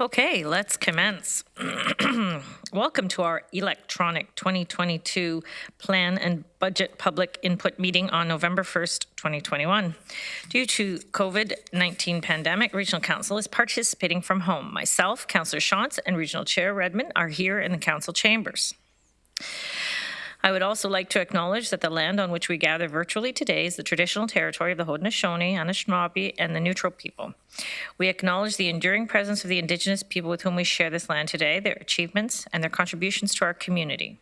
Okay, let's commence. Welcome to our electronic 2022 Plan and Budget Public Input Meeting on November 1st, 2021. Due to COVID-19 pandemic, Regional Council is participating from home. Myself, Councillor Shawn, and Regional Chair Redmond are here in the Council chambers. I would also like to acknowledge that the land on which we gather virtually today is the traditional territory of the Haudenosaunee, Anishinaabe, and the Neutral people. We acknowledge the enduring presence of the Indigenous people with whom we share this land today, their achievements, and their contributions to our community.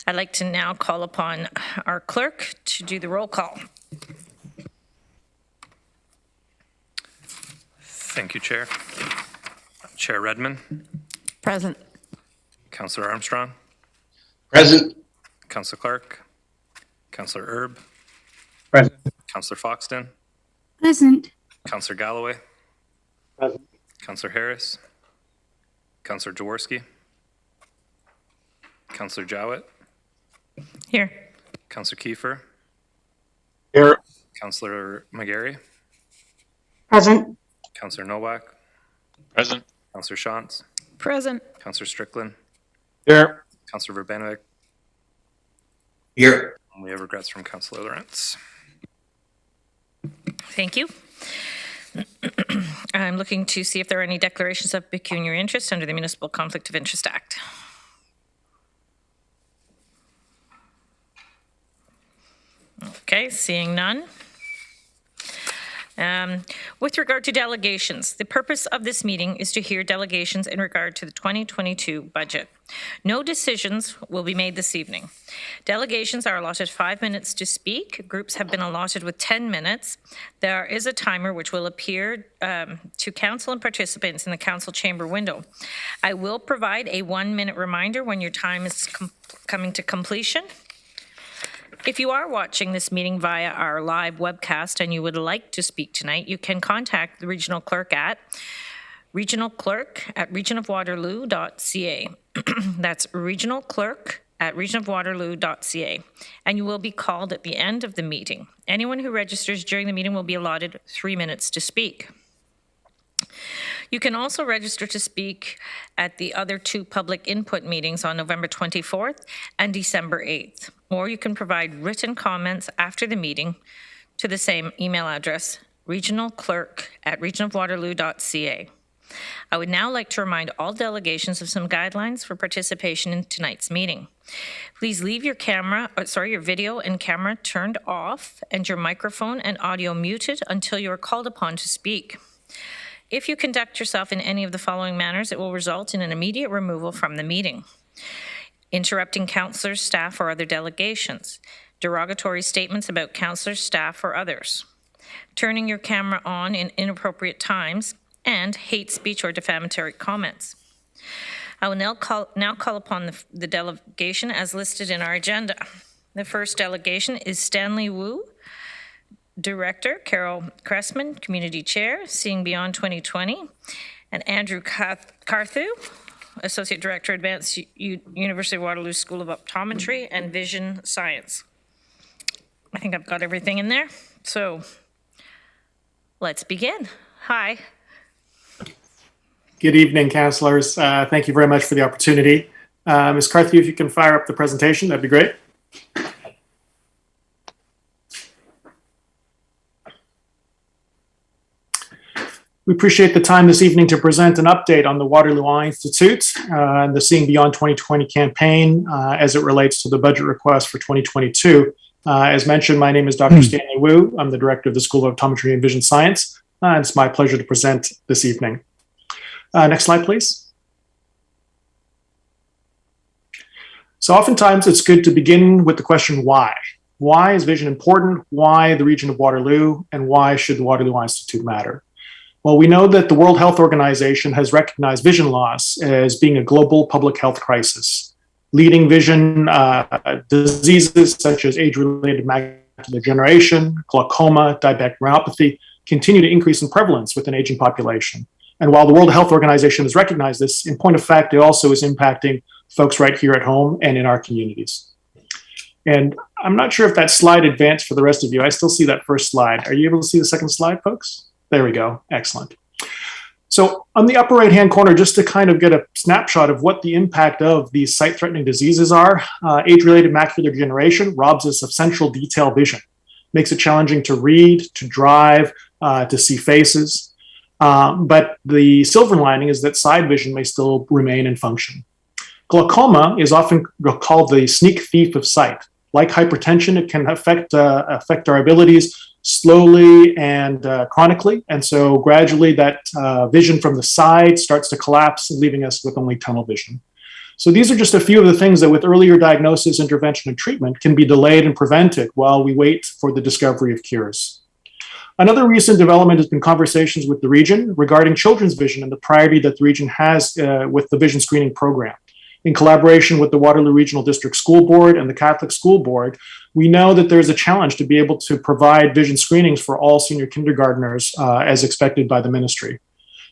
I'd like to now call upon our clerk to do the roll call. Thank you, Chair. Chair Redmond. Present. Councillor Armstrong. Present. Councillor Clark. Councillor Erb. Present. Councillor Foxton. Present. Councillor Galloway. Present. Councillor Harris. Councillor Jaworski. Councillor Jowett. Here. Councillor Kiefer. Here. Councillor McGarry. Present. Councillor Nowak. Present. Councillor Shantz. Present. Councillor Strickland. Here. Councillor Verbanovic. Here. And we have regrets from Councillor Lawrence. Thank you. I'm looking to see if there are any declarations of pecuniary interest under the Municipal Conflict of Interest Act. Okay, seeing none. With regard to delegations, the purpose of this meeting is to hear delegations in regard to the 2022 budget. No decisions will be made this evening. Delegations are allotted 5 minutes to speak. Groups have been allotted with 10 minutes. There is a timer which will appear to council and participants in the council chamber window. I will provide a 1-minute reminder when your time is coming to completion. If you are watching this meeting via our live webcast and you would like to speak tonight, you can contact the regional clerk at regionofwaterloo.ca. That's regionalclerk@regionofwaterloo.ca. And you will be called at the end of the meeting. Anyone who registers during the meeting will be allotted 3 minutes to speak. You can also register to speak at the other 2 public input meetings on November 24th and December 8th, or you can provide written comments after the meeting to the same email address, regionalclerk@regionofwaterloo.ca. I would now like to remind all delegations of some guidelines for participation in tonight's meeting. Please leave your video and camera turned off and your microphone and audio muted until you are called upon to speak. If you conduct yourself in any of the following manners, it will result in an immediate removal from the meeting. Interrupting councillors, staff, or other delegations. Derogatory statements about councillors, staff, or others. Turning your camera on in inappropriate times, and hate speech or defamatory comments. I will now call upon the delegation as listed in our agenda. The first delegation is Stanley Wu, Director, Carol Cressman, Community Chair, Seeing Beyond 2020, and Andrew Carthew, Associate Director, Advanced University of Waterloo School of Optometry and Vision Science. I think I've got everything in there, so let's begin. Hi. Good evening, councillors. Thank you very much for the opportunity. Ms. Carthew, if you can fire up the presentation, that'd be great. We appreciate the time this evening to present an update on the Waterloo Eye Institute and the Seeing Beyond 2020 campaign as it relates to the budget request for 2022. As mentioned, my name is Dr. Stanley Wu. I'm the Director of the School of Optometry and Vision Science. And it's my pleasure to present this evening. Next slide, please. So oftentimes it's good to begin with the question, why? Why is vision important? Why the region of Waterloo? And why should the Waterloo Eye Institute matter? Well, we know that the World Health Organization has recognized vision loss as being a global public health crisis. Leading vision diseases such as age-related macular degeneration, glaucoma, diabetic retinopathy continue to increase in prevalence with an aging population. And while the World Health Organization has recognized this, in point of fact, it also is impacting folks right here at home and in our communities. And I'm not sure if that slide advanced for the rest of you. I still see that first slide. Are you able to see the second slide, folks? There we go. Excellent. So on the upper right-hand corner, just to kind of get a snapshot of what the impact of these sight-threatening diseases are, age-related macular degeneration robs us of central detail vision, makes it challenging to read, to drive, to see faces. But the silver lining is that side vision may still remain in function. Glaucoma is often called the sneak thief of sight. Like hypertension, it can affect our abilities slowly and chronically. And so gradually that vision from the side starts to collapse, leaving us with only tunnel vision. So these are just a few of the things that with earlier diagnosis, intervention, and treatment can be delayed and prevented while we wait for the discovery of cures. Another recent development has been conversations with the region regarding children's vision and the priority that the region has with the vision screening program. In collaboration with the Waterloo Regional District School Board and the Catholic School Board, we know that there's a challenge to be able to provide vision screenings for all senior kindergartners as expected by the ministry.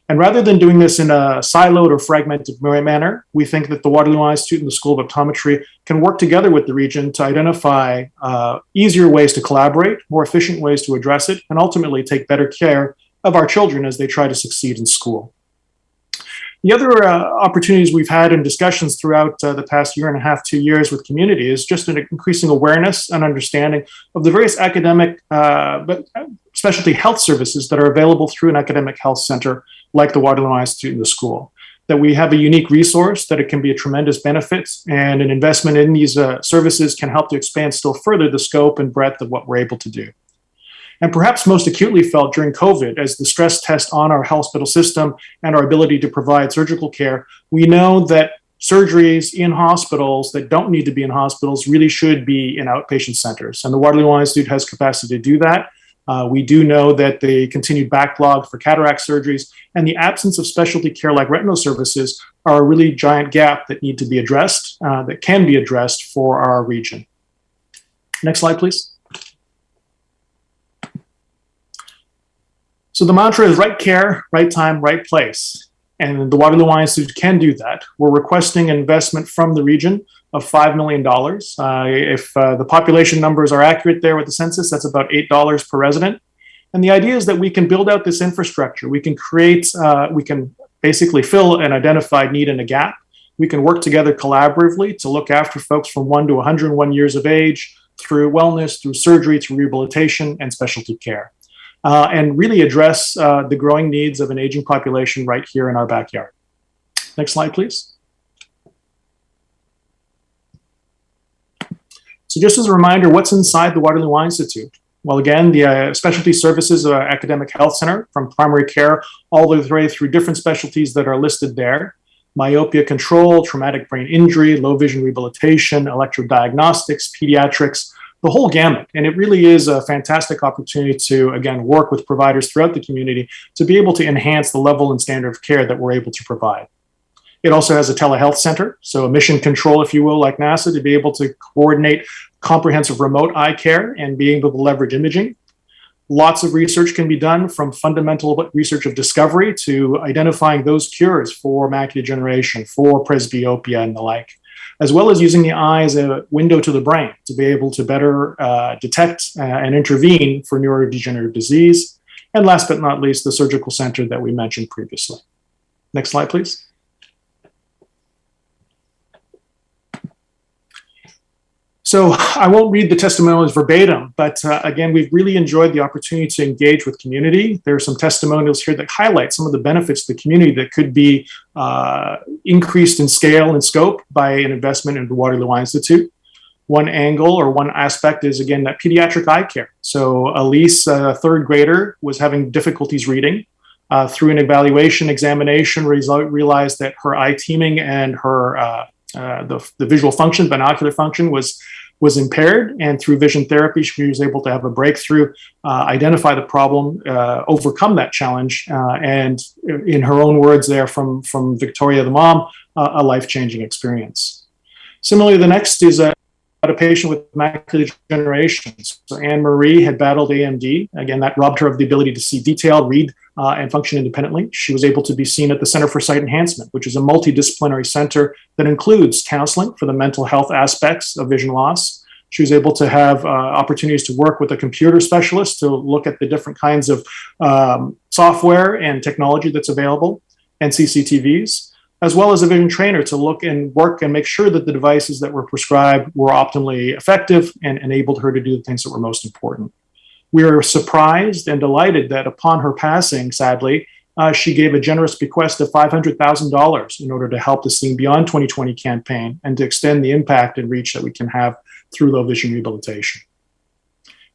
And rather than doing this in a siloed or fragmented manner, we think that the Waterloo Institute and the School of Optometry can work together with the region to identify easier ways to collaborate, more efficient ways to address it, and ultimately take better care of our children as they try to succeed in school. The other opportunities we've had in discussions throughout the past year and a half, 2 years with community is just an increasing awareness and understanding of the various academic but specialty health services that are available through an academic health center like the Waterloo Institute and the school. That we have a unique resource, that it can be a tremendous benefit, and an investment in these services can help to expand still further the scope and breadth of what we're able to do. And perhaps most acutely felt during COVID as the stress test on our hospital system and our ability to provide surgical care, we know that surgeries in hospitals that don't need to be in hospitals really should be in outpatient centers. And the Waterloo Institute has capacity to do that. We do know that the continued backlog for cataract surgeries and the absence of specialty care like retinal services are a really giant gap that need to be addressed, that can be addressed for our region. Next slide, please. So the mantra is right care, right time, right place. And the Waterloo Institute can do that. We're requesting an investment from the region of $5 million. If the population numbers are accurate there with the census, that's about $8 per resident. And the idea is that we can build out this infrastructure. We can create, we can basically fill an identified need and a gap. We can work together collaboratively to look after folks from 1 to 101 years of age through wellness, through surgery, through rehabilitation and specialty care. And really address the growing needs of an aging population right here in our backyard. Next slide, please. So just as a reminder, what's inside the Waterloo Institute? Well, again, the specialty services of our academic health center, from primary care all the way through different specialties that are listed there. Myopia control, traumatic brain injury, low vision rehabilitation, electrodiagnostics, pediatrics, the whole gamut. And it really is a fantastic opportunity to, again, work with providers throughout the community to be able to enhance the level and standard of care that we're able to provide. It also has a telehealth center, so a mission control, if you will, like NASA, to be able to coordinate comprehensive remote eye care and being able to leverage imaging. Lots of research can be done, from fundamental research of discovery to identifying those cures for macular degeneration, for presbyopia and the like, as well as using the eye as a window to the brain to be able to better detect and intervene for neurodegenerative disease. And last but not least, the surgical center that we mentioned previously. Next slide, please. So I won't read the testimonials verbatim, but again, we've really enjoyed the opportunity to engage with community. There are some testimonials here that highlight some of the benefits to the community that could be increased in scale and scope by an investment in the Waterloo Institute. One angle or one aspect is, again, that pediatric eye care. So Elise, a third grader, was having difficulties reading. Through an evaluation examination, realized that her eye teaming and her the visual function, binocular function, was impaired, and through vision therapy, she was able to have a breakthrough, identify the problem, overcome that challenge, and in her own words there from Victoria, the mom, a life-changing experience. Similarly, the next is a patient with macular degeneration. So Anne-Marie had battled AMD. Again, that robbed her of the ability to see detail, read, and function independently. She was able to be seen at the Center for Sight Enhancement, which is a multidisciplinary center that includes counseling for the mental health aspects of vision loss, She was able to have opportunities to work with a computer specialist to look at the different kinds of software and technology that's available, and CCTVs, as well as a vision trainer to look and work and make sure that the devices that were prescribed were optimally effective and enabled her to do the things that were most important. We are surprised and delighted that upon her passing, sadly, she gave a generous bequest of $500,000 in order to help the Seeing Beyond 2020 campaign and to extend the impact and reach that we can have through low vision rehabilitation.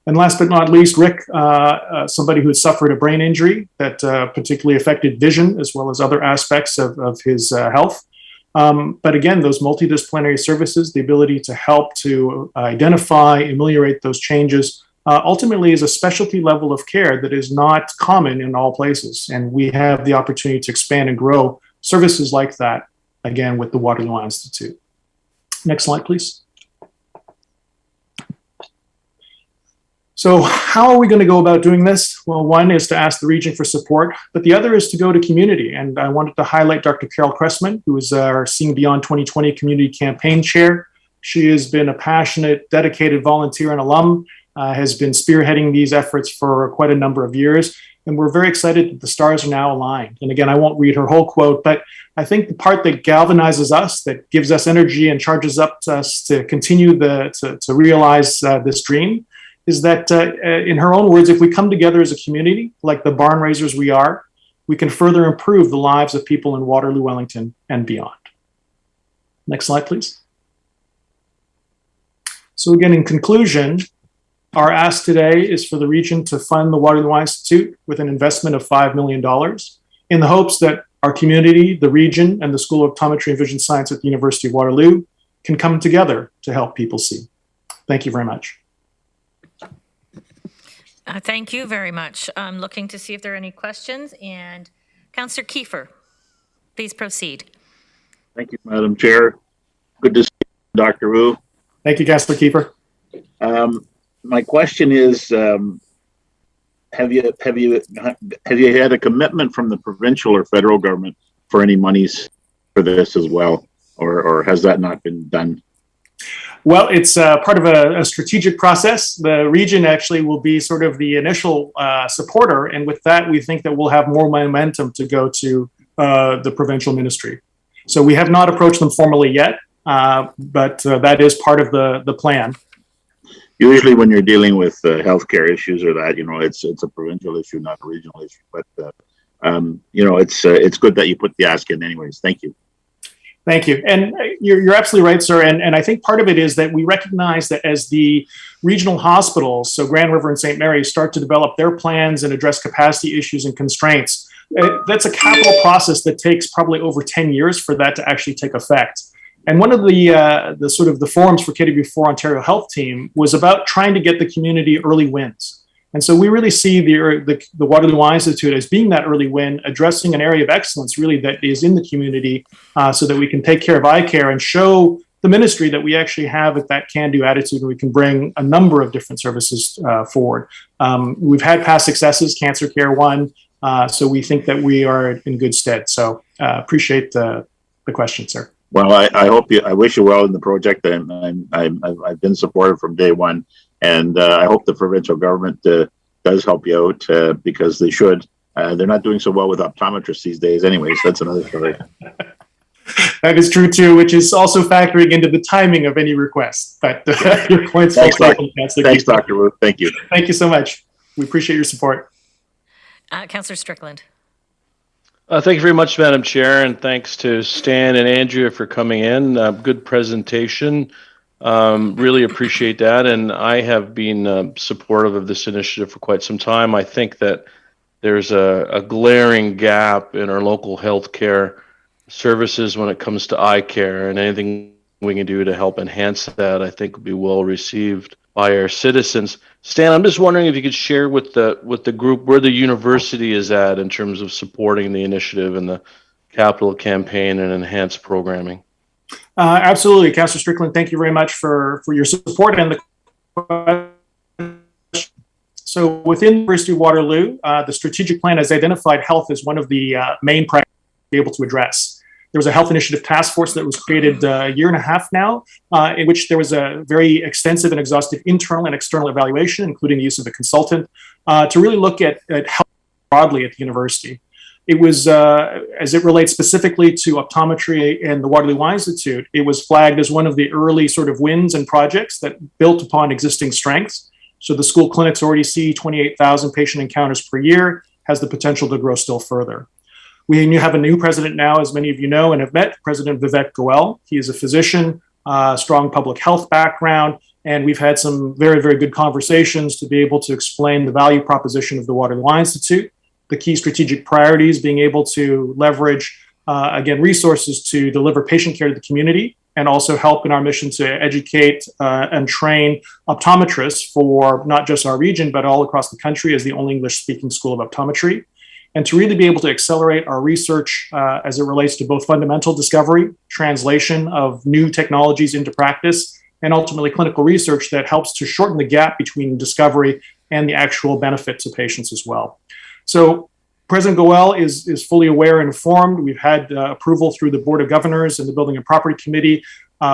And last but not least, Rick, somebody who had suffered a brain injury that particularly affected vision as well as other aspects of his health. But again, those multidisciplinary services, the ability to help to identify, ameliorate those changes, ultimately is a specialty level of care that is not common in all places. And we have the opportunity to expand and grow services like that, again, with the Waterloo Eye Institute. Next slide, please. So how are we going to go about doing this? Well, one is to ask the region for support, but the other is to go to community. And I wanted to highlight Dr. Carol Cressman, who is our Seeing Beyond 2020 Community Campaign Chair. She has been a passionate, dedicated volunteer and alum, has been spearheading these efforts for quite a number of years. And we're very excited that the stars are now aligned. And again, I won't read her whole quote, but I think the part that galvanizes us, that gives us energy and charges up us to continue to realize this dream, is that in her own words, if we come together as a community, like the barn raisers we are, we can further improve the lives of people in Waterloo, Wellington, and beyond. Next slide, please. So again, in conclusion, our ask today is for the region to fund the Waterloo Eye Institute with an investment of $5 million in the hopes that our community, the region, and the School of Optometry and Vision Science at the University of Waterloo can come together to help people see. Thank you very much. Thank you very much. I'm looking to see if there are any questions. And Councillor Kiefer, please proceed. Thank you, Madam Chair. Good to see you, Dr. Wu. Thank you, Councillor Kiefer. My question is, have you had a commitment from the provincial or federal government for any monies for this as well, or has that not been done? Well, it's part of a strategic process. The region actually will be sort of the initial supporter, and with that, we think that we'll have more momentum to go to the provincial ministry. So we have not approached them formally yet, but that is part of the plan. Usually, when you're dealing with healthcare issues or that, it's a provincial issue, not a regional issue. But it's good that you put the ask in, anyways. Thank you. Thank you. And you're absolutely right, sir. And I think part of it is that we recognize that as the regional hospitals, so Grand River and St. Mary's, start to develop their plans and address capacity issues and constraints, that's a capital process that takes probably over 10 years for that to actually take effect. And one of the sort of the forums for KW4 Ontario Health Team was about trying to get the community early wins. And so we really see the Waterloo Eye Institute as being that early win, addressing an area of excellence really that is in the community so that we can take care of eye care and show the ministry that we actually have that can-do attitude and we can bring a number of different services forward. We've had past successes, cancer care one, so we think that we are in good stead. So appreciate the question, sir. Well, I wish you well in the project, and I've been supportive from day one. And I hope the provincial government does help you out because they should. They're not doing so well with optometrists these days anyways. That's another story. That is true too, which is also factoring into the timing of any request. But your point's Thanks, Thanks, Dr. Wu. Thank you. Thank you so much. We appreciate your support. Councillor Strickland. Thank you very much, Madam Chair, and thanks to Stan and Andrea for coming in. Good presentation. Really appreciate that, and I have been supportive of this initiative for quite some time. I think that there's a glaring gap in our local healthcare services when it comes to eye care, and anything we can do to help enhance that, I think, will be well received by our citizens. Stan, I'm just wondering if you could share with the group where the university is at in terms of supporting the initiative and the capital campaign and enhanced programming. Absolutely, Councillor Strickland. Thank you very much for your support and the question. So within the University of Waterloo, the strategic plan has identified health as one of the main priorities to be able to address. There was a health initiative task force that was created a year and a half now, in which there was a very extensive and exhaustive internal and external evaluation, including the use of a consultant, to really look at health broadly at the university. It was, as it relates specifically to optometry and the Waterloo Eye Institute, it was flagged as one of the early sort of wins and projects that built upon existing strengths. So the school clinics already see 28,000 patient encounters per year, has the potential to grow still further. We have a new president now, as many of you know and have met, President Vivek Goel. He is a physician, strong public health background, and we've had some very, very good conversations to be able to explain the value proposition of the Waterloo Eye Institute, the key strategic priorities, being able to leverage, again, resources to deliver patient care to the community, and also help in our mission to educate and train optometrists for not just our region, but all across the country as the only English-speaking school of optometry. And to really be able to accelerate our research as it relates to both fundamental discovery, translation of new technologies into practice, and ultimately clinical research that helps to shorten the gap between discovery and the actual benefit to patients as well. So President Goel is fully aware and informed. We've had approval through the Board of Governors and the Building and Property Committee.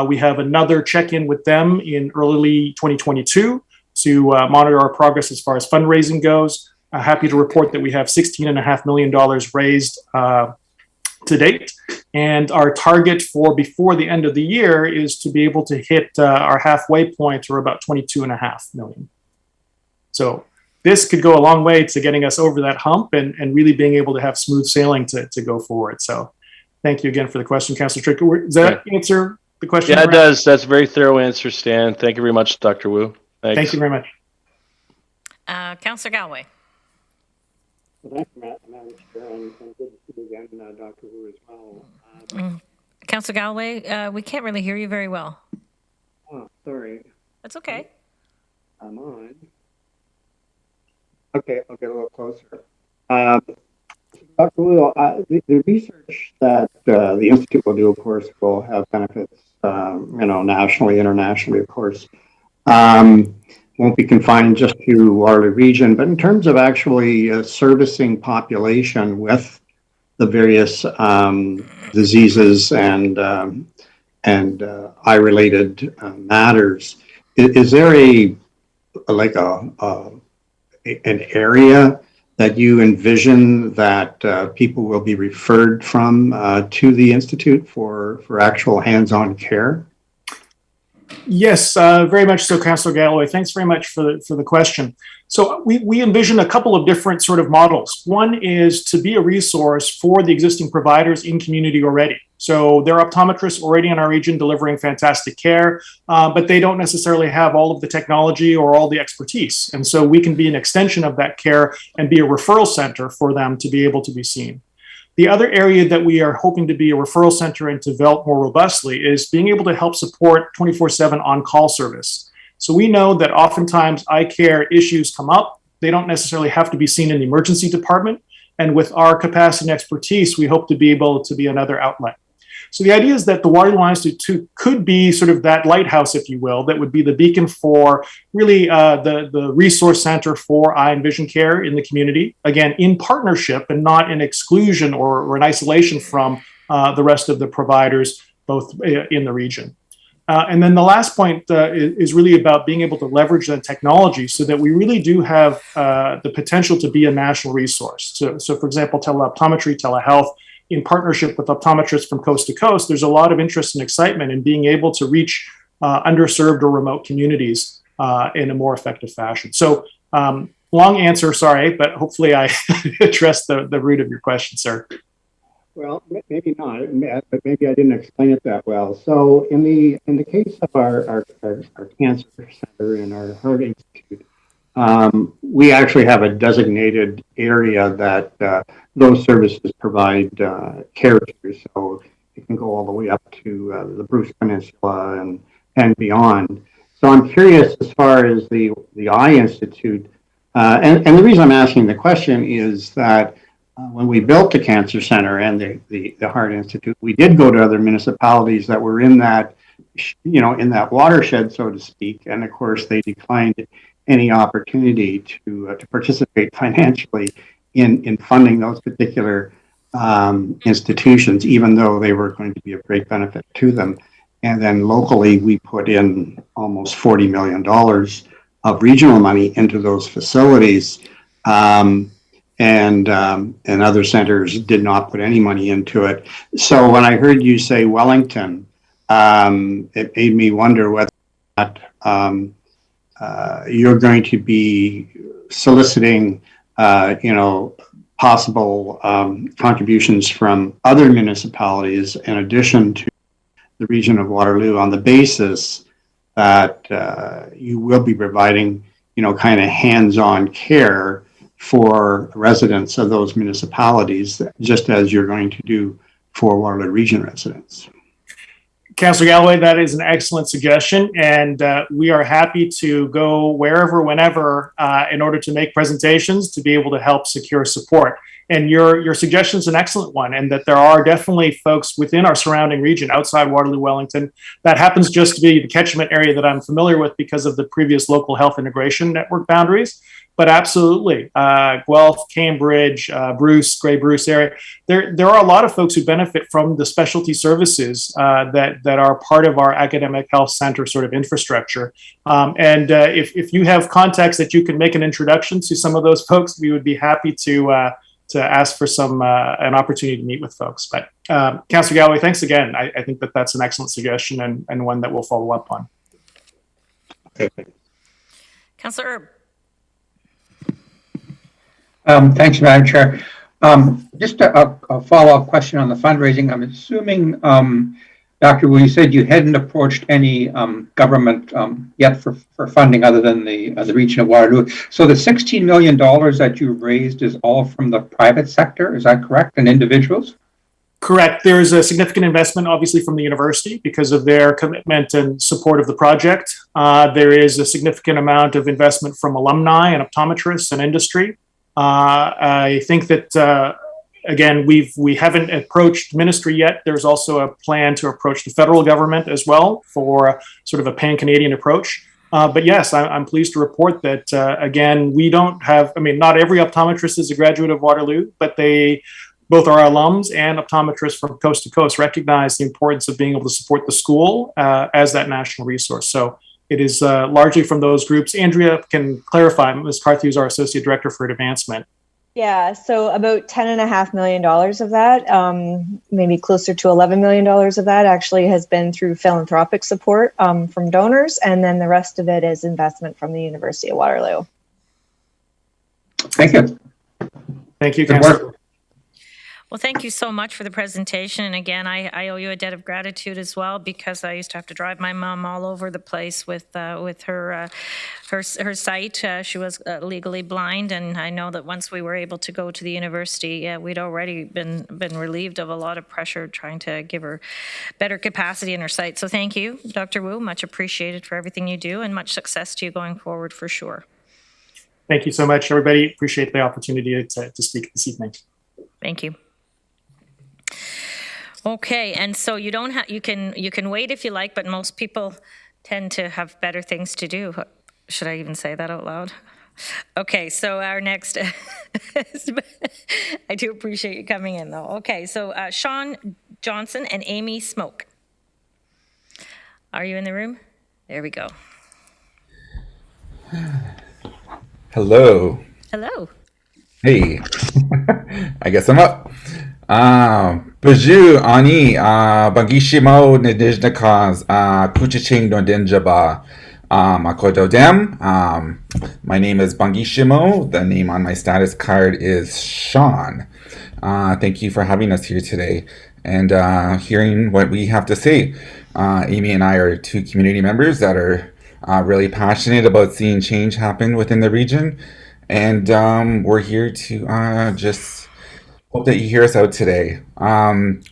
We have another check-in with them in early 2022 to monitor our progress as far as fundraising goes. Happy to report that we have $16.5 million raised to date. And our target for before the end of the year is to be able to hit our halfway point, or about 22.5 million. So this could go a long way to getting us over that hump and really being able to have smooth sailing to go forward. So thank you again for the question, Councillor Trick. Does that answer the question? Yeah, it does. That's a very thorough answer, Stan. Thank you very much, Dr. Wu. Thanks. Thank you very much. Councillor Galway. Well, thank you, Madam Chair, and good to see you again, Dr. Wu, as well. Councillor Galway, we can't really hear you very well. Oh, sorry. That's okay. I'm on. Okay, I'll get a little closer. Dr. Wu, the research that the Institute will do, of course, will have benefits, nationally, internationally, of course. Won't be confined just to our region, but in terms of actually servicing population with the various diseases and eye-related matters, is there an area that you envision that people will be referred from to the Institute for actual hands-on care? Yes, very much so, Councillor Galloway. Thanks very much for the question. So we envision a couple of different sort of models. One is to be a resource for the existing providers in community already. So there are optometrists already in our region delivering fantastic care, but they don't necessarily have all of the technology or all the expertise. And so we can be an extension of that care and be a referral center for them to be able to be seen. The other area that we are hoping to be a referral center and develop more robustly is being able to help support 24/7 on-call service. So we know that oftentimes eye care issues come up. They don't necessarily have to be seen in the emergency department. And with our capacity and expertise, we hope to be able to be another outlet. So the idea is that the Waterloo Eye Institute could be sort of that lighthouse, if you will, that would be the beacon for really the resource center for eye and vision care in the community, again, in partnership and not in exclusion or in isolation from the rest of the providers, both in the region. And then the last point is really about being able to leverage that technology so that we really do have the potential to be a national resource. So for example, teleoptometry, telehealth, in partnership with optometrists from coast to coast, there's a lot of interest and excitement in being able to reach underserved or remote communities in a more effective fashion. So long answer, sorry, but hopefully I addressed the root of your question, sir. Well, maybe not, but maybe I didn't explain it that well. So in the case of our cancer center and our heart institute, we actually have a designated area that those services provide care to. So it can go all the way up to the Bruce Peninsula and beyond. So I'm curious as far as the Eye Institute, and the reason I'm asking the question is that when we built the Cancer Center and the Heart Institute, we did go to other municipalities that were in that, in that watershed, so to speak. And of course, they declined any opportunity to participate financially in funding those particular institutions, even though they were going to be of great benefit to them. And then locally, we put in almost $40 million of regional money into those facilities. And other centers did not put any money into it. So when I heard you say Wellington, it made me wonder whether or not you're going to be soliciting, possible contributions from other municipalities in addition to the region of Waterloo, on the basis that you will be providing, kind of hands-on care for residents of those municipalities, just as you're going to do for Waterloo Region residents. Councillor Galloway, that is an excellent suggestion, and we are happy to go wherever, whenever, in order to make presentations to be able to help secure support. And your suggestion is an excellent one, and that there are definitely folks within our surrounding region, outside Waterloo, Wellington. That happens just to be the catchment area that I'm familiar with because of the previous local health integration network boundaries. But absolutely, Guelph, Cambridge, Bruce, Grey Bruce area. There are a lot of folks who benefit from the specialty services that are part of our academic health center sort of infrastructure. If you have contacts that you can make an introduction to some of those folks, we would be happy to ask for an opportunity to meet with folks. But Councillor Galloway, thanks again. I think that's an excellent suggestion and one that we'll follow up on. Councillor Erb. Thanks, Madam Chair. Just a follow-up question on the fundraising. I'm assuming, Dr. Wu, you said you hadn't approached any government yet for funding other than the region of Waterloo. So the $16 million that you've raised is all from the private sector, is that correct, and individuals? Correct. There is a significant investment, obviously, from the university because of their commitment and support of the project. There is a significant amount of investment from alumni and optometrists and industry. I think that, again, we haven't approached ministry yet. There's also a plan to approach the federal government as well for sort of a pan-Canadian approach. But yes, I'm pleased to report that, again, we don't have, not every optometrist is a graduate of Waterloo, but both our alums and optometrists from coast to coast recognize the importance of being able to support the school as that national resource. So it is largely from those groups. Andrea can clarify. Ms. Carthew is our Associate Director for Advancement. Yeah, so about $10.5 million of that, maybe closer to $11 million of that actually has been through philanthropic support from donors, and then the rest of it is investment from the University of Waterloo. Thank you. Thank you, Councillor. Well, thank you so much for the presentation. And again, I owe you a debt of gratitude as well, because I used to have to drive my mom all over the place with her sight. She was legally blind, and I know that once we were able to go to the university, we'd already been relieved of a lot of pressure trying to give her better capacity in her sight. So thank you, Dr. Wu. Much appreciated for everything you do, and much success to you going forward for sure. Thank you so much, everybody. Appreciate the opportunity to speak this evening. Thank you. Okay, and so you don't have, you can wait if you like, but most people tend to have better things to do. Should I even say that out loud? Okay, so our next, I do appreciate you coming in though. Okay, so Shawn Johnson and Amy Smoke. Are you in the room? There we go. Hello. Hello. Hey. I guess I'm up. Baju ani bangishimo nedijnakas kuchiching dondinjaba akododem. My name is Bangishimo. The name on my status card is Shawn. Thank you for having us here today and hearing what we have to say. Amy and I are two community members that are really passionate about seeing change happen within the region, and we're here to just hope that you hear us out today.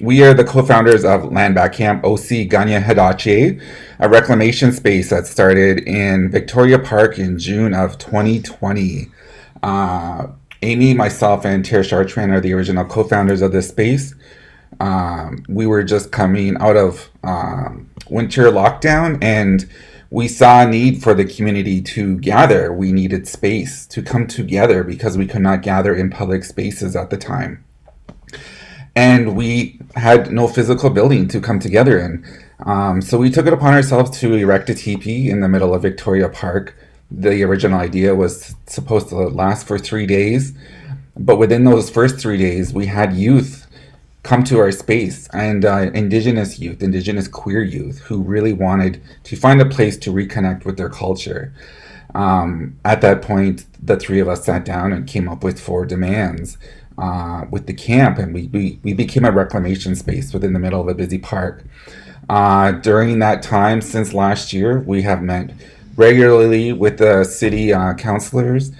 We are the co-founders of Land Back Camp OC Ganya Hidache, a reclamation space that started in Victoria Park in June of 2020. Amy, myself, and Tara Chartrand are the original co-founders of this space. We were just coming out of winter lockdown, and we saw a need for the community to gather. We needed space to come together because we could not gather in public spaces at the time. and we had no physical building to come together in. So we took it upon ourselves to erect a teepee in the middle of Victoria Park. The original idea was supposed to last for 3 days, but within those first 3 days, we had youth come to our space, and Indigenous youth, Indigenous queer youth, who really wanted to find a place to reconnect with their culture. At that point, the three of us sat down and came up with 4 demands with the camp, and we became a reclamation space within the middle of a busy park. During that time, since last year, we have met regularly with the city councilors,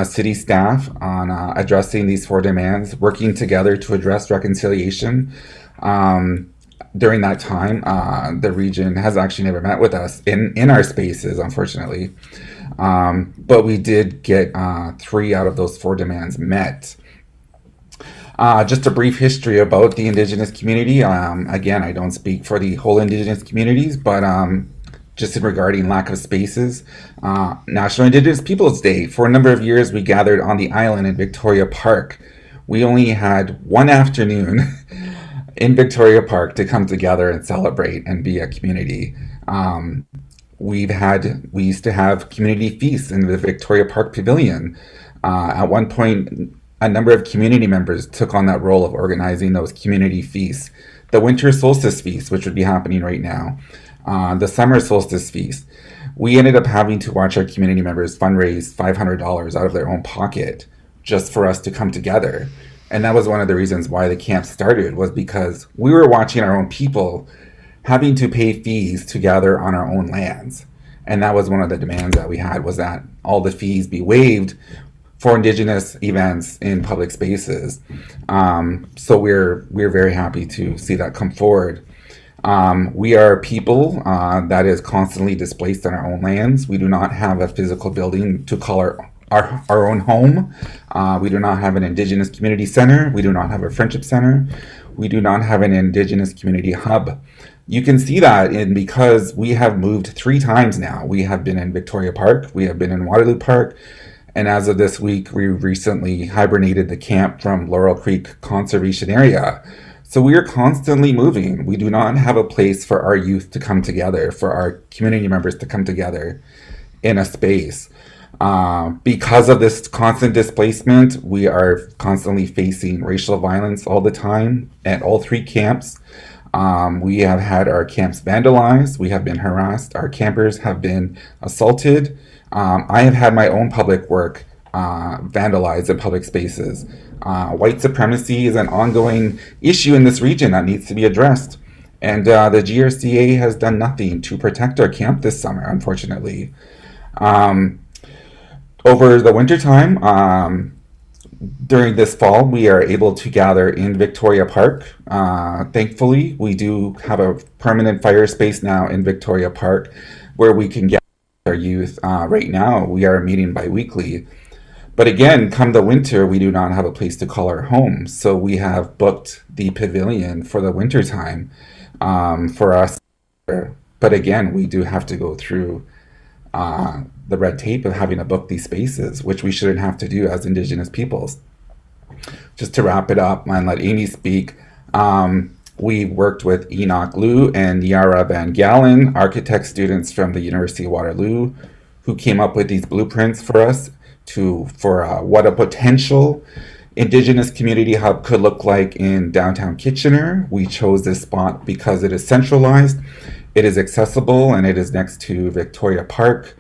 city staff on addressing these 4 demands, working together to address reconciliation. During that time, the region has actually never met with us in our spaces, unfortunately. But we did get 3 out of those 4 demands met. Just a brief history about the Indigenous community. Again, I don't speak for the whole Indigenous communities, but just regarding lack of spaces. National Indigenous Peoples Day. For a number of years, we gathered on the island in Victoria Park. We only had one afternoon in Victoria Park to come together and celebrate and be a community. We used to have community feasts in the Victoria Park Pavilion. At one point, a number of community members took on that role of organizing those community feasts. The Winter Solstice Feast, which would be happening right now, the Summer Solstice Feast. We ended up having to watch our community members fundraise $500 out of their own pocket just for us to come together. And that was one of the reasons why the camp started, was because we were watching our own people having to pay fees to gather on our own lands. And that was one of the demands that we had, was that all the fees be waived for Indigenous events in public spaces. So we're very happy to see that come forward. We are a people that is constantly displaced on our own lands. We do not have a physical building to call our own home. We do not have an Indigenous community center. We do not have a friendship center. We do not have an Indigenous community hub. You can see that because we have moved 3 times now. We have been in Victoria Park, we have been in Waterloo Park, and as of this week, we recently hibernated the camp from Laurel Creek Conservation Area. So we are constantly moving. We do not have a place for our youth to come together, for our community members to come together in a space. Because of this constant displacement, we are constantly facing racial violence all the time at all 3 camps. We have had our camps vandalized. We have been harassed. Our campers have been assaulted. I have had my own public work vandalized in public spaces. White supremacy is an ongoing issue in this region that needs to be addressed. And the GRCA has done nothing to protect our camp this summer, unfortunately. Over the wintertime, during this fall, we are able to gather in Victoria Park. Thankfully, we do have a permanent fire space now in Victoria Park where we can get our youth. Right now, we are meeting bi-weekly. But again, come the winter, we do not have a place to call our home. So we have booked the pavilion for the wintertime for us. But again, we do have to go through the red tape of having to book these spaces, which we shouldn't have to do as Indigenous peoples. Just to wrap it up and let Amy speak, we worked with Enoch Liu and Yara Van Galen, architect students from the University of Waterloo, who came up with these blueprints for us for what a potential Indigenous community hub could look like in downtown Kitchener. We chose this spot because it is centralized, it is accessible, and it is next to Victoria Park.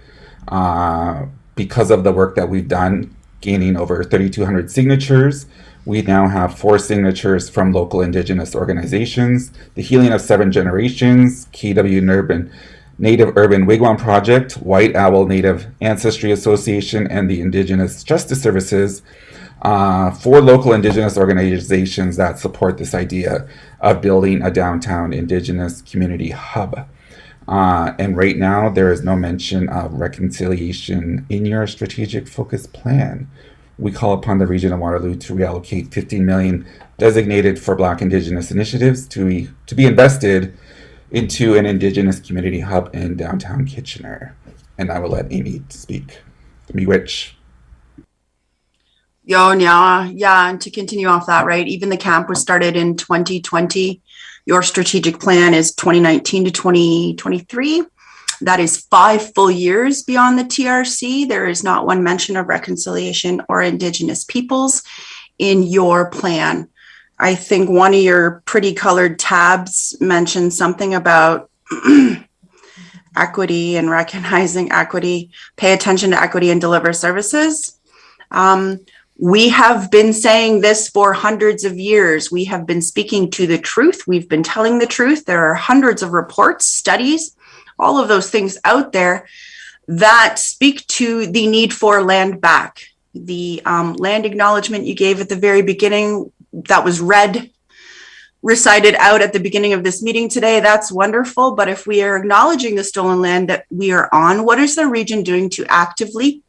Because of the work that we've done, gaining over 3,200 signatures, we now have 4 signatures from local Indigenous organizations: the Healing of 7 Generations, KW Native Urban Wigwam Project, White Owl Native Ancestry Association, and the Indigenous Justice Services. 4 local Indigenous organizations that support this idea of building a downtown Indigenous community hub. And right now, there is no mention of reconciliation in your strategic focus plan. We call upon the region of Waterloo to reallocate $15 million designated for Black Indigenous initiatives to be invested into an Indigenous community hub in downtown Kitchener. And I will let Amy speak. Miigwech. Yeah, and to continue off that, right? Even the camp was started in 2020. Your strategic plan is 2019 to 2023. That is 5 full years beyond the TRC. There is not one mention of reconciliation or Indigenous peoples in your plan. I think one of your pretty colored tabs mentioned something about equity and recognizing equity, pay attention to equity and deliver services. We have been saying this for hundreds of years. We have been speaking to the truth. We've been telling the truth. There are hundreds of reports, studies, all of those things out there that speak to the need for land back. The land acknowledgement you gave at the very beginning, that was recited out at the beginning of this meeting today, that's wonderful. But if we are acknowledging the stolen land that we are on, what is the region doing to actively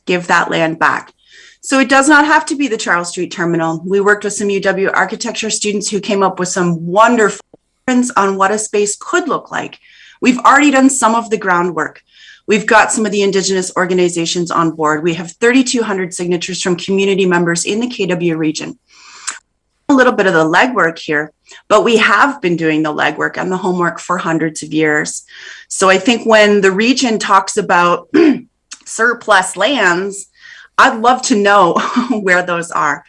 give that land back? So it does not have to be the Charles Street Terminal. We worked with some UW architecture students who came up with some wonderful prints on what a space could look like. We've already done some of the groundwork. We've got some of the Indigenous organizations on board. We have 3,200 signatures from community members in the KW region. A little bit of the legwork here, but we have been doing the legwork and the homework for hundreds of years. So I think when the region talks about surplus lands, I'd love to know where those are.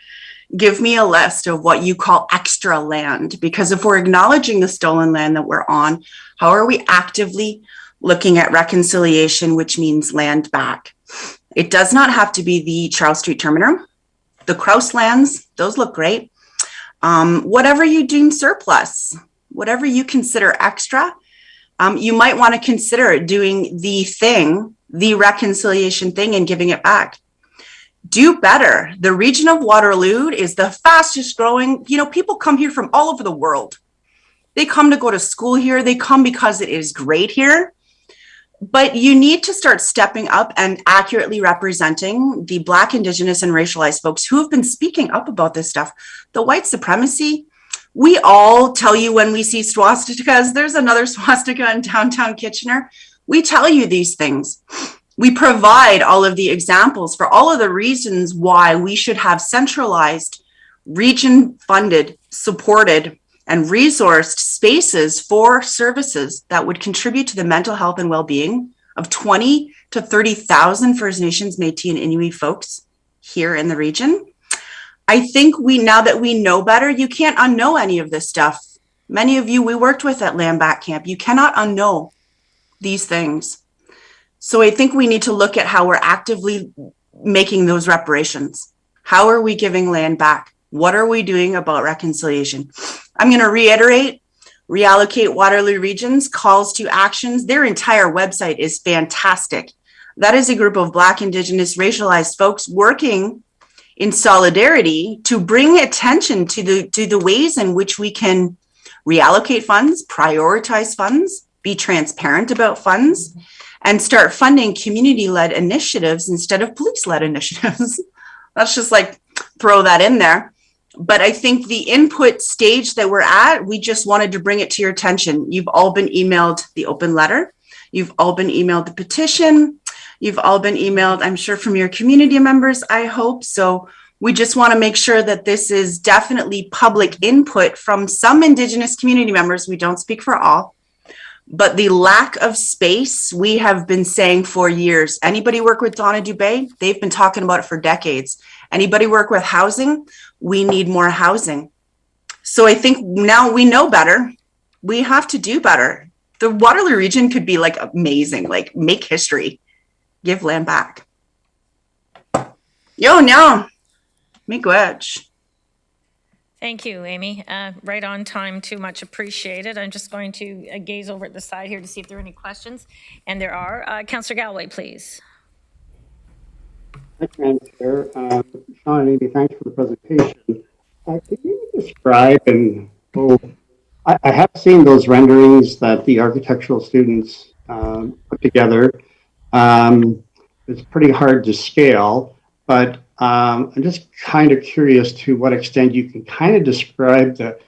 Give me a list of what you call extra land, because if we're acknowledging the stolen land that we're on, how are we actively looking at reconciliation, which means land back? It does not have to be the Charles Street Terminal. The Crouse lands, those look great. Whatever you deem surplus, whatever you consider extra, you might want to consider doing the reconciliation thing and giving it back. Do better. The region of Waterloo is the fastest growing. People come here from all over the world. They come to go to school here. They come because it is great here. But you need to start stepping up and accurately representing the Black, Indigenous, and racialized folks who have been speaking up about this stuff. The white supremacy, we all tell you when we see swastikas, there's another swastika in downtown Kitchener. We tell you these things. We provide all of the examples for all of the reasons why we should have centralized, region-funded, supported, and resourced spaces for services that would contribute to the mental health and well-being of 20 to 30,000 First Nations, Métis, and Inuit folks here in the region. I think now that we know better, you can't unknow any of this stuff. Many of you we worked with at Land Back Camp, you cannot unknow these things. So I think we need to look at how we're actively making those reparations. How are we giving land back? What are we doing about reconciliation? I'm going to reiterate, Reallocate Waterloo Region's calls to actions. Their entire website is fantastic. That is a group of Black, Indigenous, racialized folks working in solidarity to bring attention to the ways in which we can reallocate funds, prioritize funds, be transparent about funds, and start funding community-led initiatives instead of police-led initiatives. Let's just throw that in there. But I think the input stage that we're at, we just wanted to bring it to your attention. You've all been emailed the open letter. You've all been emailed the petition. You've all been emailed, I'm sure, from your community members, I hope. So we just want to make sure that this is definitely public input from some Indigenous community members. We don't speak for all. But the lack of space, we have been saying for years. Anybody work with Donna Dubé? They've been talking about it for decades. Anybody work with housing? We need more housing. So I think now we know better. We have to do better. The Waterloo region could be amazing, make history, give land back. No, miigwech. Thank you, Amy. Right on time, too much appreciated. I'm just going to gaze over at the side here to see if there are any questions. And there are. Councillor Galloway, please. Thanks, Madam Chair. Shawn and Amy, thanks for the presentation. Could you describe, I have seen those renderings that the architectural students put together. It's pretty hard to scale, but I'm just kind of curious to what extent you can kind of describe the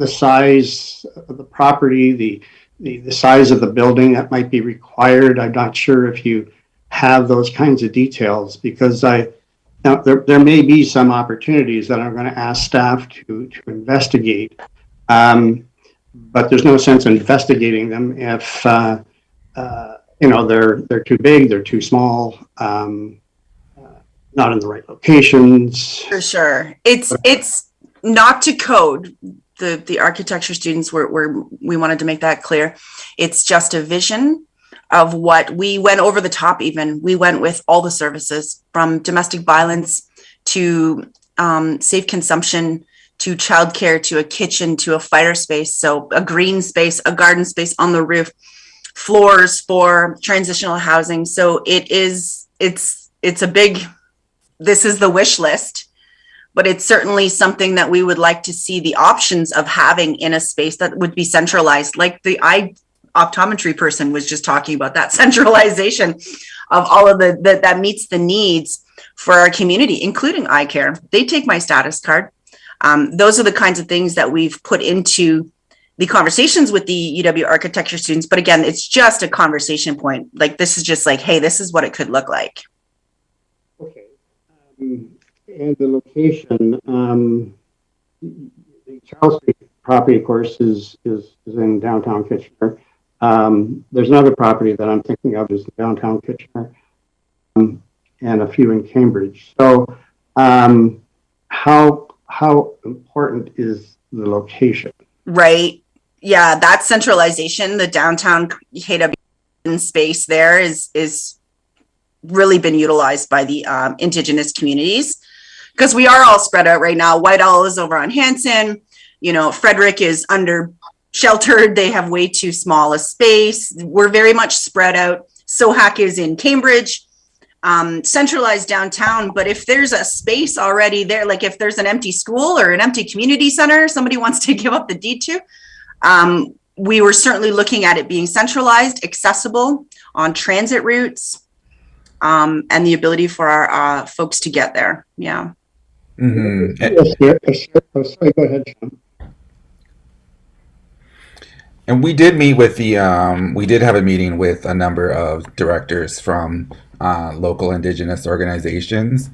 size of the property, the size of the building that might be required. I'm not sure if you have those kinds of details, because I Now, there may be some opportunities that I'm going to ask staff to investigate, but there's no sense in investigating them if they're too big, they're too small, not in the right locations. For sure. It's not to code. The architecture students we wanted to make that clear. It's just a vision of what we went over the top. Even we went with all the services from domestic violence to safe consumption to childcare to a kitchen to a fire space. So a green space, a garden space on the roof, floors for transitional housing. So it's a big, this is the wish list. But it's certainly something that we would like to see the options of having in a space that would be centralized. Like the optometry person was just talking about, that centralization of all of that meets the needs for our community, including eye care. They take my status card. Those are the kinds of things that we've put into the conversations with the UW architecture students. But again, it's just a conversation point. Like, this is just like, hey, this is what it could look like. Okay. And the location, the Charles Street property, of course, is in downtown Kitchener. There's another property that I'm thinking of is downtown Kitchener, and a few in Cambridge. So, how important is the location? Right. Yeah, that centralization, the downtown KW space there is really been utilized by the Indigenous communities, because we are all spread out right now. White Owl is over on Hanson, Frederick is under sheltered. They have way too small a space. We're very much spread out. Sohack is in Cambridge, centralized downtown. But if there's a space already there, like if there's an empty school or an empty community center, somebody wants to give up the deed to, we were certainly looking at it being centralized, accessible on transit routes, and the ability for our folks to get there. Yeah. Mm-hmm. Sorry, go ahead, Shawn. And we did meet with we did have a meeting with a number of directors from local Indigenous organizations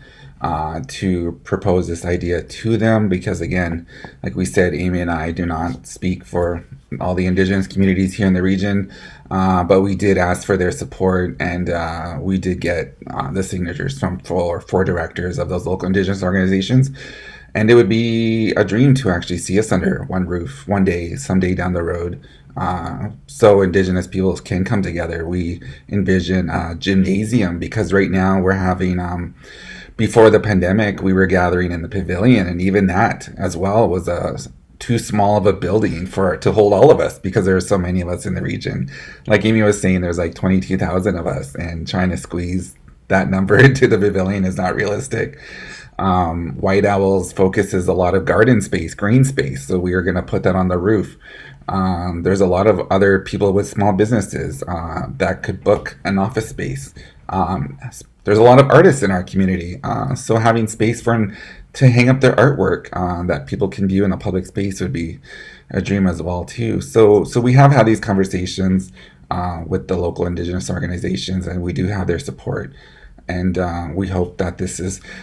to propose this idea to them, because again, like we said, Amy and I do not speak for all the Indigenous communities here in the region, but we did ask for their support, and we did get the signatures from four directors of those local Indigenous organizations. And it would be a dream to actually see us under one roof one day, someday down the road, so Indigenous peoples can come together. We envision a gymnasium, because right now we're having, before the pandemic, we were gathering in the pavilion, and even that as well was too small of a building to hold all of us, because there are so many of us in the region. Like Amy was saying, there's like 22,000 of us, and trying to squeeze that number into the pavilion is not realistic. White Owl's focus is a lot of garden space, green space, so we are going to put that on the roof. There's a lot of other people with small businesses that could book an office space. There's a lot of artists in our community, so having space for them to hang up their artwork that people can view in a public space would be a dream as well too. So we have had these conversations with the local Indigenous organizations, and we do have their support. And we hope that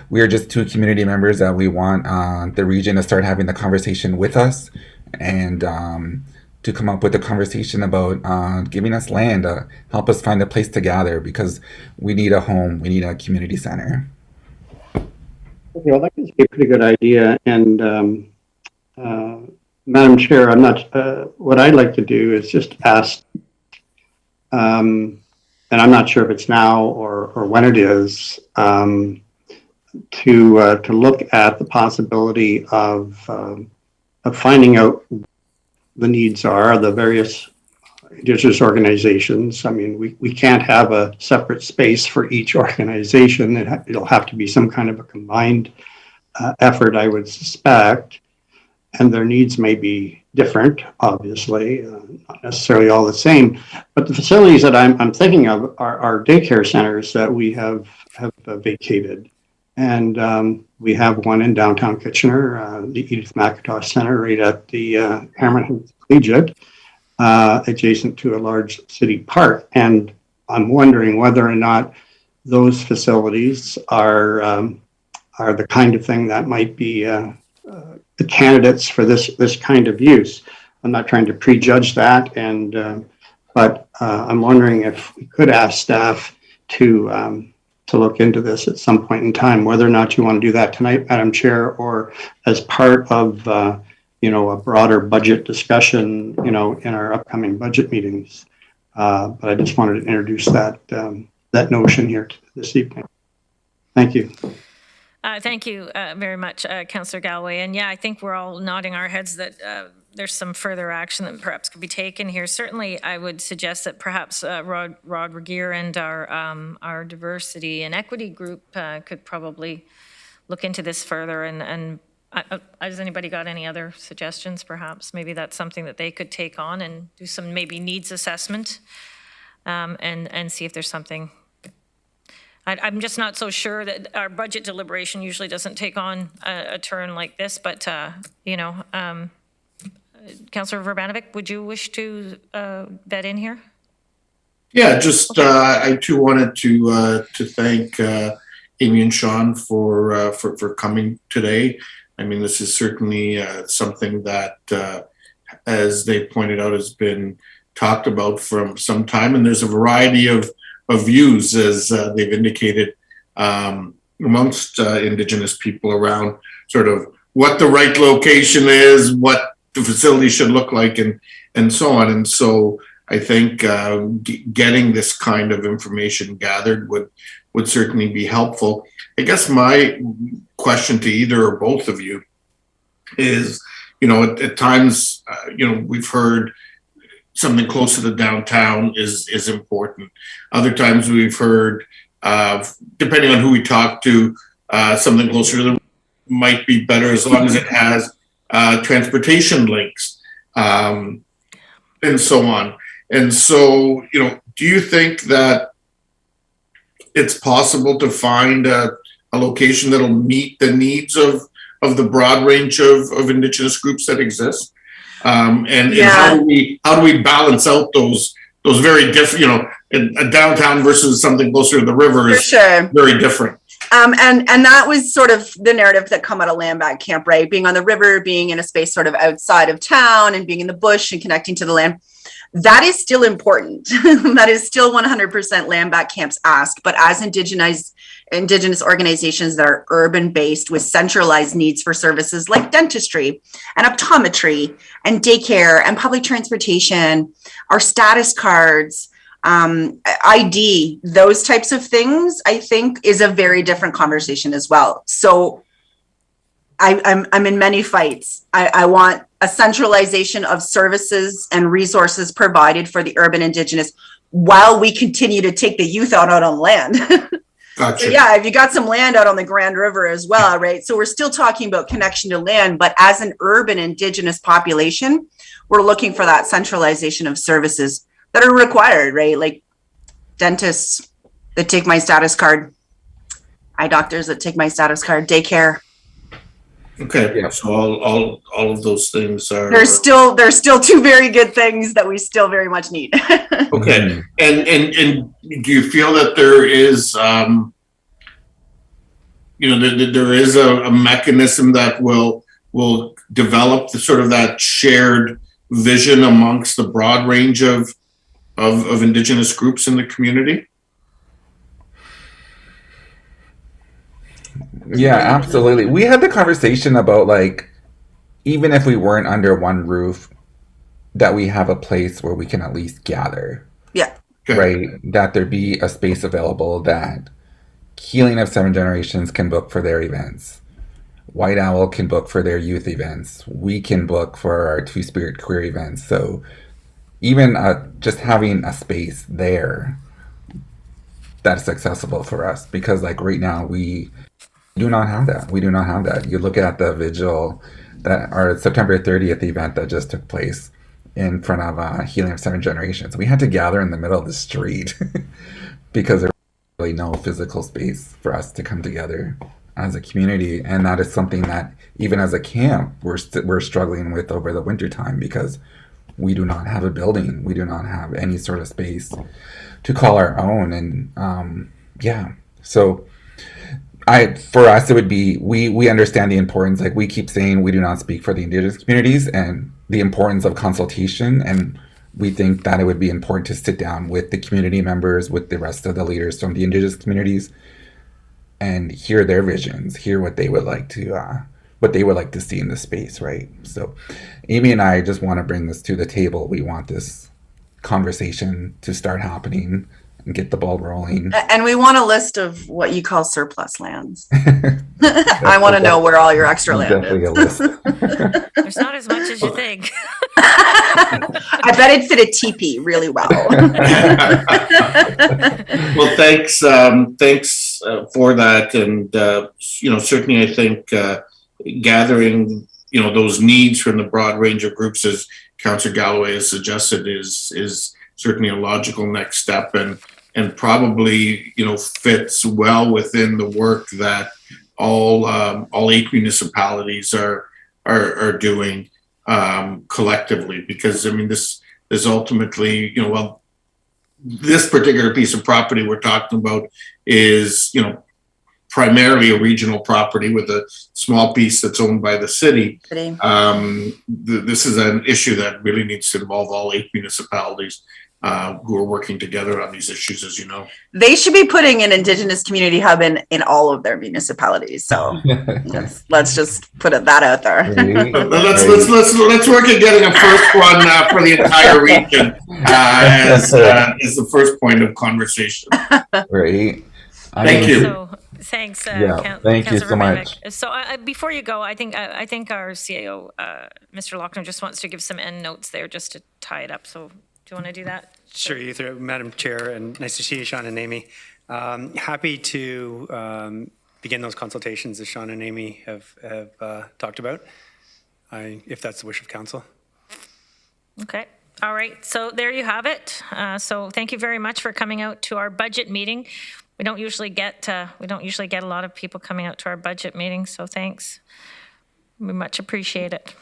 we are just two community members that we want the region to start having the conversation with us, and to come up with a conversation about giving us land, help us find a place to gather, because we need a home, we need a community center. Okay, well, that gives me a pretty good idea. And Madam Chair, what I'd like to do is just ask, and I'm not sure if it's now or when it is, to look at the possibility of finding out the needs are the various Indigenous organizations. I mean, we can't have a separate space for each organization. It'll have to be some kind of a combined effort, I would suspect. And their needs may be different, obviously, not necessarily all the same. But the facilities that I'm thinking of are daycare centers that we have vacated. And we have one in downtown Kitchener, the Edith McIntosh Center, right at the Cameron Collegiate, adjacent to a large city park. And I'm wondering whether or not those facilities are are the kind of thing that might be the candidates for this kind of use. I'm not trying to prejudge that, but I'm wondering if we could ask staff to look into this at some point in time, whether or not you want to do that tonight, Madam Chair, or as part of a broader budget discussion, in our upcoming budget meetings. But I just wanted to introduce that notion here this evening. Thank you. Thank you very much, Councillor Galloway. And yeah, I think we're all nodding our heads that there's some further action that perhaps could be taken here. Certainly, I would suggest that perhaps Rod Regier and our diversity and equity group could probably look into this further. And has anybody got any other suggestions? Perhaps maybe that's something that they could take on and do some maybe needs assessment and see if there's something. I'm just not so sure that our budget deliberation usually doesn't take on a turn like this, but, Councillor Verbanovic, would you wish to vet in here? Yeah, just okay. I too wanted to thank Amy and Shawn for coming today. I mean, this is certainly something that, as they pointed out, has been talked about for some time, and there's a variety of views, as they've indicated, amongst Indigenous people around sort of what the right location is, what the facility should look like, and so on. And so I think getting this kind of information gathered would certainly be helpful. I guess my question to either or both of you is, at times, we've heard something closer to downtown is important. Other times we've heard, depending on who we talk to, something closer to the might be better as long as it has transportation links and so on. And so, do you think that it's possible to find a location that'll meet the needs of the broad range of Indigenous groups that exist? And how do we balance out those very different, a downtown versus something closer to the river is very different. And that was sort of the narrative that come out of land back camp, right? Being on the river, being in a space sort of outside of town and being in the bush and connecting to the land. That is still important. That is still 100% land back camps ask. But as Indigenous organizations that are urban based with centralized needs for services like dentistry and optometry and daycare and public transportation, our status cards, ID, those types of things, I think is a very different conversation as well. So I'm in many fights. I want a centralization of services and resources provided for the urban Indigenous while we continue to take the youth out on land. Gotcha. So yeah, if you got some land out on the Grand River as well, right? So we're still talking about connection to land, but as an urban Indigenous population, we're looking for that centralization of services that are required, right? Like dentists that take my status card, eye doctors that take my status card, daycare. Okay, so all of those things are. There's still two very good things that we still very much need. Okay, and do you feel that there is, there is a mechanism that will develop the sort of that shared vision amongst the broad range of Indigenous groups in the community? Yeah, absolutely. We had the conversation about, like, even if we weren't under one roof, that we have a place where we can at least gather. Yeah. Okay. Right? That there be a space available that Healing of Seven Generations can book for their events. White Owl can book for their youth events. We can book for our Two Spirit queer events. So even just having a space there that's accessible for us, because like right now we do not have that. We do not have that. You look at the vigil that our September 30th event that just took place in front of Healing of Seven Generations. We had to gather in the middle of the street because there was really no physical space for us to come together as a community. And that is something that even as a camp, we're struggling with over the winter time, because we do not have a building. We do not have any sort of space to call our own. And so for us, it would be, we understand the importance, like we keep saying, we do not speak for the Indigenous communities and the importance of consultation. And we think that it would be important to sit down with the community members, with the rest of the leaders from the Indigenous communities and hear their visions, hear what they would like to see in the space, right? So Amy and I just want to bring this to the table. We want this conversation to start happening and get the ball rolling. And we want a list of what you call surplus lands. I want to know where all your extra land Definitely a is. list. There's not as much as you think. I bet it'd fit a teepee really well. Well, thanks for that. And, certainly I think gathering, those needs from the broad range of groups, as Councillor Galloway has suggested, is certainly a logical next step and probably, fits well within the work that all 8 municipalities are doing collectively, because this ultimately, this particular piece of property we're talking about is, primarily a regional property with a small piece that's owned by the city. This is an issue that really needs to involve all 8 municipalities who are working together on these issues, as you know. They should be putting an Indigenous community hub in all of their municipalities. So let's just put that out there. Let's work at getting a first one for the entire region as the first point of conversation. Right. Thank you. So, thanks, thank you so much. So before you go, I think our CAO, Mr. Lochner, just wants to give some end notes there just to tie it up. So do you want to do that? Sure, Madam Chair, and nice to see you, Shawn and Amy. Happy to begin those consultations as Shawn and Amy have talked about, if that's the wish of council. Okay. All right. So there you have it. So thank you very much for coming out to our budget meeting. We don't usually get a lot of people coming out to our budget meetings, so thanks. We much appreciate it.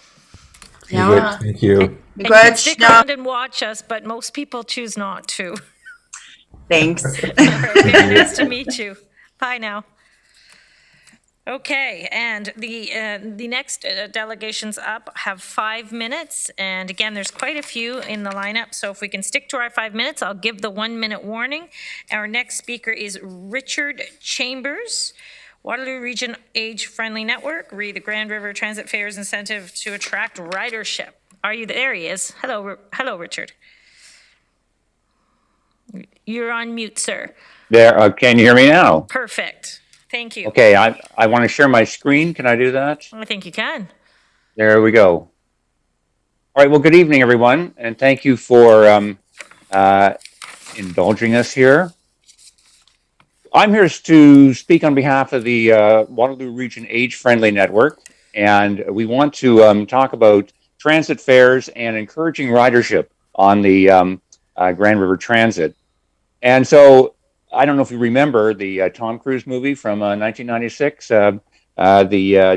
Yeah. Thank you. And you can stick around and watch us, but most people choose not to. Thanks. All right, very nice to meet you. Bye now. Okay, and the next delegations up have 5 minutes, and again, there's quite a few in the lineup, so if we can stick to our 5 minutes, I'll give the 1 minute warning. Our next speaker is Richard Chambers, Waterloo Region Age Friendly Network, re the Grand River Transit Fares Incentive to Attract Ridership. Are you there? He is. Hello, Richard. You're on mute, sir. There. Can you hear me now? Perfect. Thank you. Okay, I want to share my screen. Can I do that? I think you can. There we go. All right, well, good evening, everyone, and thank you for indulging us here. I'm here to speak on behalf of the Waterloo Region Age Friendly Network, and we want to talk about transit fares and encouraging ridership on the Grand River Transit. And so, I don't know if you remember the Tom Cruise movie from 1996, the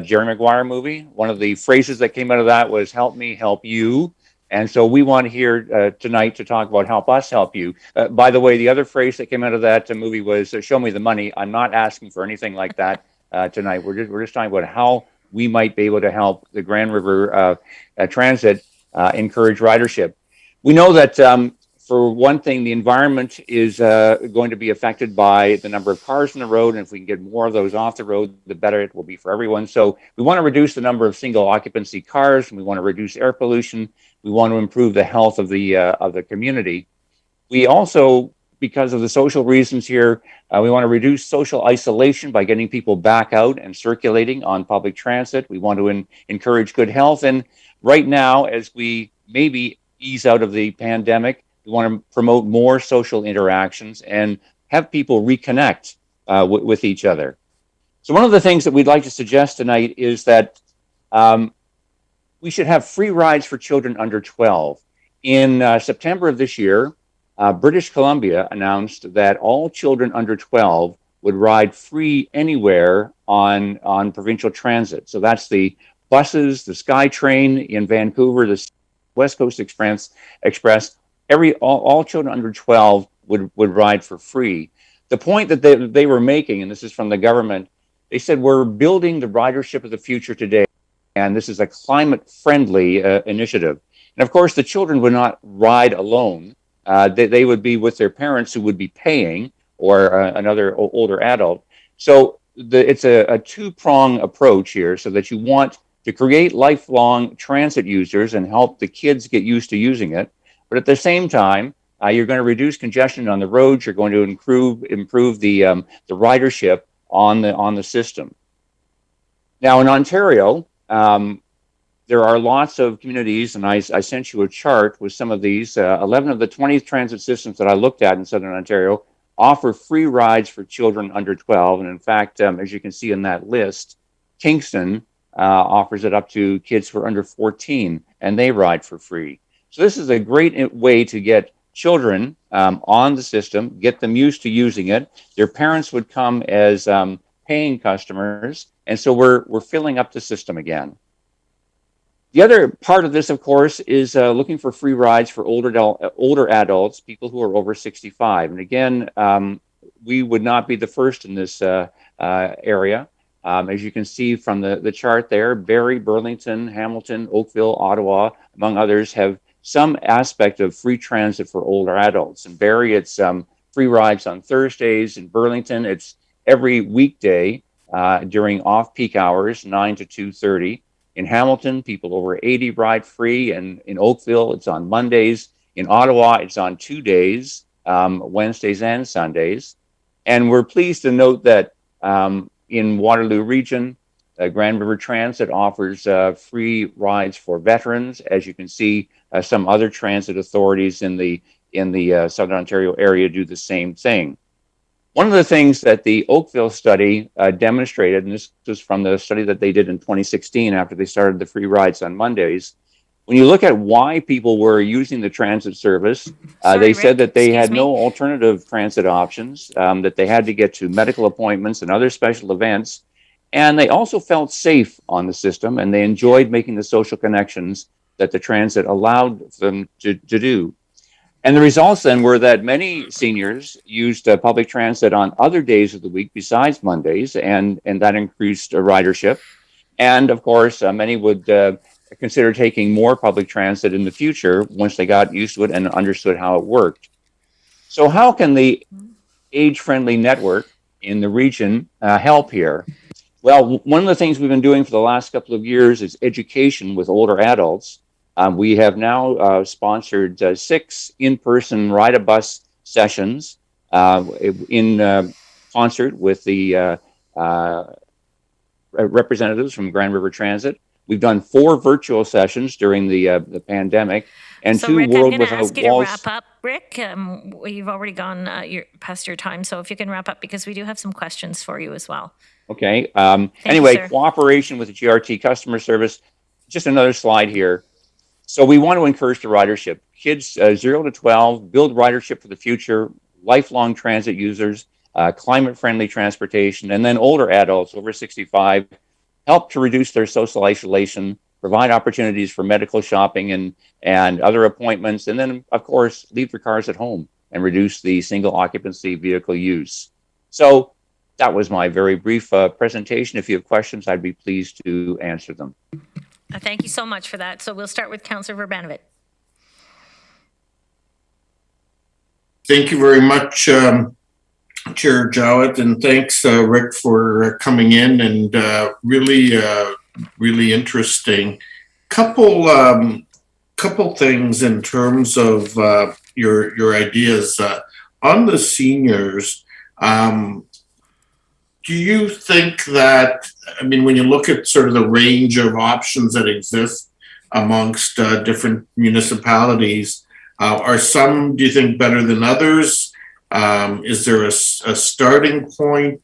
Jerry Maguire movie. One of the phrases that came out of that was, "Help me, help you." And so we want here tonight to talk about help us help you. By the way, the other phrase that came out of that movie was, "Show me the money." I'm not asking for anything like that tonight. We're just talking about how we might be able to help the Grand River Transit encourage ridership. We know that for one thing, the environment is going to be affected by the number of cars on the road, and if we can get more of those off the road, the better it will be for everyone. So we want to reduce the number of single occupancy cars, and we want to reduce air pollution. We want to improve the health of the community. We also, because of the social reasons here, we want to reduce social isolation by getting people back out and circulating on public transit. We want to encourage good health. And right now, as we maybe ease out of the pandemic, we want to promote more social interactions and have people reconnect with each other. So one of the things that we'd like to suggest tonight is that we should have free rides for children under 12. In September of this year, British Columbia announced that all children under 12 would ride free anywhere on provincial transit. So that's the buses, the SkyTrain in Vancouver, the West Coast Express. All children under 12 would ride for free. The point that they were making, and this is from the government, they said, we're building the ridership of the future today, and this is a climate-friendly initiative. And of course, the children would not ride alone. They would be with their parents who would be paying, or another older adult. So it's a two-prong approach here, so that you want to create lifelong transit users and help the kids get used to using it. But at the same time, you're going to reduce congestion on the roads. You're going to improve the ridership on the system. Now in Ontario, there are lots of communities, and I sent you a chart with some of these. 11 of the 20 transit systems that I looked at in Southern Ontario offer free rides for children under 12. And in fact, as you can see in that list, Kingston offers it up to kids who are under 14, and they ride for free. So this is a great way to get children on the system, get them used to using it. Their parents would come as paying customers, and so we're filling up the system again. The other part of this, of course, is looking for free rides for older adults, people who are over 65. And again, we would not be the first in this area. As you can see from the chart there, Barrie, Burlington, Hamilton, Oakville, Ottawa, among others, have some aspect of free transit for older adults. In Barrie, it's free rides on Thursdays. In Burlington, it's every weekday during off-peak hours, 9 to 2:30. In Hamilton, people over 80 ride free, and in Oakville, it's on Mondays. In Ottawa, it's on 2 days, Wednesdays and Sundays. And we're pleased to note that in Waterloo region, Grand River Transit offers free rides for veterans. As you can see, some other transit authorities in the Southern Ontario area do the same thing. One of the things that the Oakville study demonstrated, and this was from the study that they did in 2016 after they started the free rides on Mondays, when you look at why people were using the transit service, they said that they had no alternative transit options, that they had to get to medical appointments and other special events, and they also felt safe on the system, and they enjoyed making the social connections that the transit allowed them to do. And the results then were that many seniors used public transit on other days of the week besides Mondays, and that increased ridership. And of course, many would consider taking more public transit in the future once they got used to it and understood how it worked. So how can the age-friendly network in the region help here? Well, one of the things we've been doing for the last couple of years is education with older adults. We have now sponsored 6 in-person ride-a-bus sessions in concert with the representatives from Grand River Transit. We've done 4 virtual sessions during the pandemic, and so 2 Rick, World I'm going to Without ask you to Walls. wrap up. Rick, you've already gone past your time, so if you can wrap up, because we do have some questions for you as well. Okay. Anyway, cooperation with the GRT customer service. Just another slide here. So we want to encourage the ridership. Kids 0 to 12, build ridership for the future, lifelong transit users, climate-friendly transportation, and then older adults over 65, help to reduce their social isolation, provide opportunities for medical shopping and other appointments, and then, of course, leave their cars at home and reduce the single occupancy vehicle use. So that was my very brief presentation. If you have questions, I'd be pleased to answer them. Thank you so much for that. So we'll start with Councillor Verbanovit. Thank you very much, Chair Jowett, and thanks, Rick, for coming in, and really interesting. Couple things in terms of your ideas on the seniors. Do you think that, I mean, when you look at sort of the range of options that exist amongst different municipalities, are some, do you think, better than others? Is there a starting point,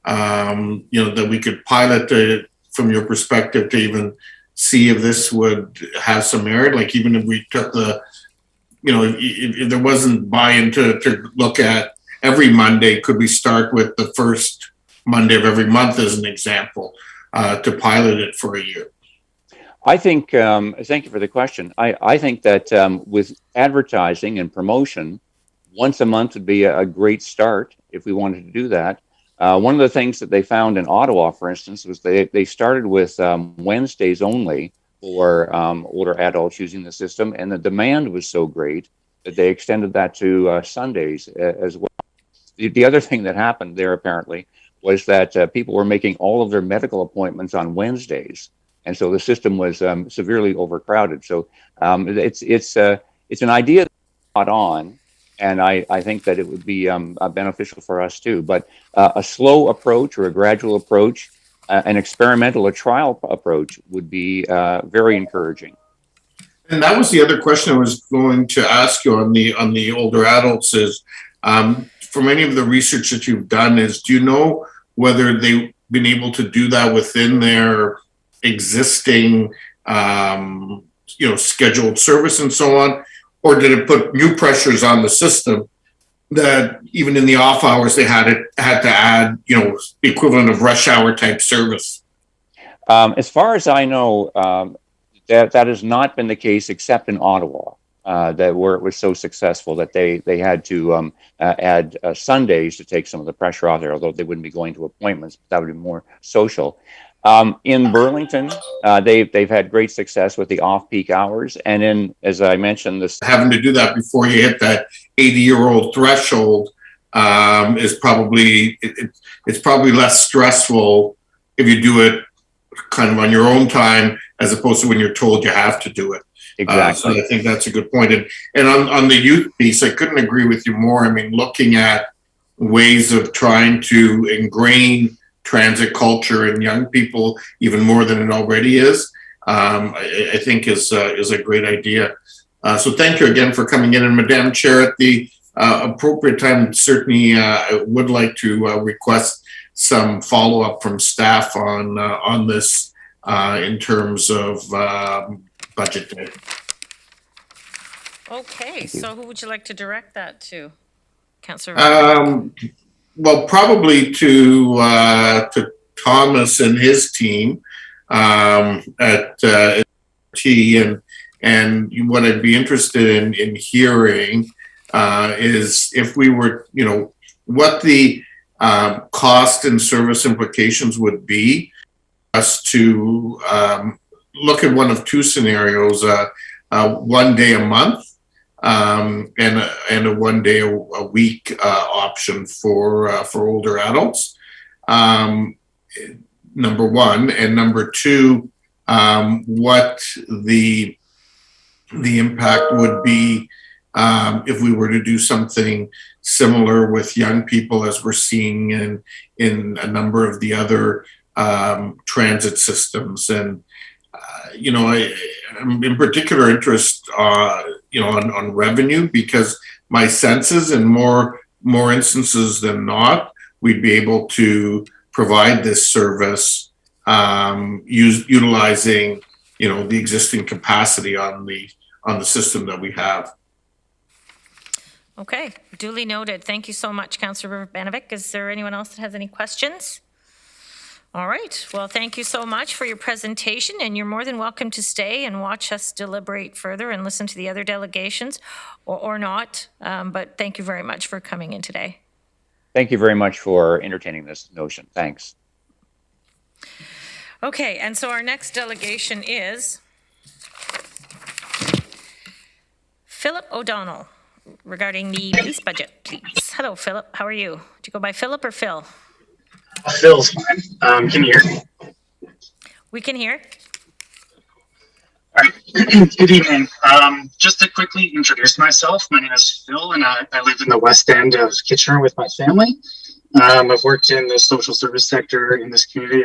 that we could pilot from your perspective to even see if this would have some merit? Like even if we took if there wasn't buy-in to look at every Monday, could we start with the first Monday of every month as an example to pilot it for a year? I think, thank you for the question. I think that with advertising and promotion, once a month would be a great start if we wanted to do that. One of the things that they found in Ottawa, for instance, was they started with Wednesdays only for older adults using the system, and the demand was so great that they extended that to Sundays as well. The other thing that happened there apparently was that people were making all of their medical appointments on Wednesdays, and so the system was severely overcrowded. So it's an idea that's not on, and I think that it would be beneficial for us too. But a slow approach or a gradual approach, an experimental, a trial approach would be very encouraging. And that was the other question I was going to ask you on the older adults is, from any of the research that you've done, is do you know whether they've been able to do that within their existing, scheduled service and so on, or did it put new pressures on the system that even in the off hours they had to add, the equivalent of rush hour type service? As far as I know, that has not been the case except in Ottawa, where it was so successful that they had to add Sundays to take some of the pressure off there, although they wouldn't be going to appointments. That would be more social. In Burlington, they've had great success with the off-peak hours, and as I mentioned, this having to do that before you hit that 80-year-old threshold is probably it's probably less stressful if you do it kind of on your own time as opposed to when you're told you have to do it. Exactly. So I think that's a good point. And on the youth piece, I couldn't agree with you more. I mean, looking at ways of trying to ingrain transit culture in young people even more than it already is, I think is a great idea. So thank you again for coming in. And Madam Chair, at the appropriate time, certainly I would like to request some follow-up from staff on this in terms of budget day. Okay, so who would you like to direct that to? Councillor? Well, probably to Thomas and his team at T, and what I'd be interested in hearing is if we were, what the cost and service implications would be us to look at one of two scenarios, 1 day a month and a 1 day a week option for older adults. Number one, and number two, what the impact would be if we were to do something similar with young people, as we're seeing in a number of the other transit systems. And I'm in particular interest, on revenue, because my sense is in more instances than not, we'd be able to provide this service utilizing, the existing capacity on the system that we have. Okay, duly noted. Thank you so much, Councillor Banovic. Is there anyone else that has any questions? All right. Well, thank you so much for your presentation, and you're more than welcome to stay and watch us deliberate further and listen to the other delegations or not. But thank you very much for coming in today. Thank you very much for entertaining this notion. Thanks. Okay, and so our next delegation is Philip O'Donnell regarding the police budget, please. Hello, Philip. How are you? Do you go by Philip or Phil? Phil's fine. Can you hear me? We can hear. All right. Good evening. Just to quickly introduce myself, my name is Phil, and I live in the west end of Kitchener with my family. I've worked in the social service sector in this community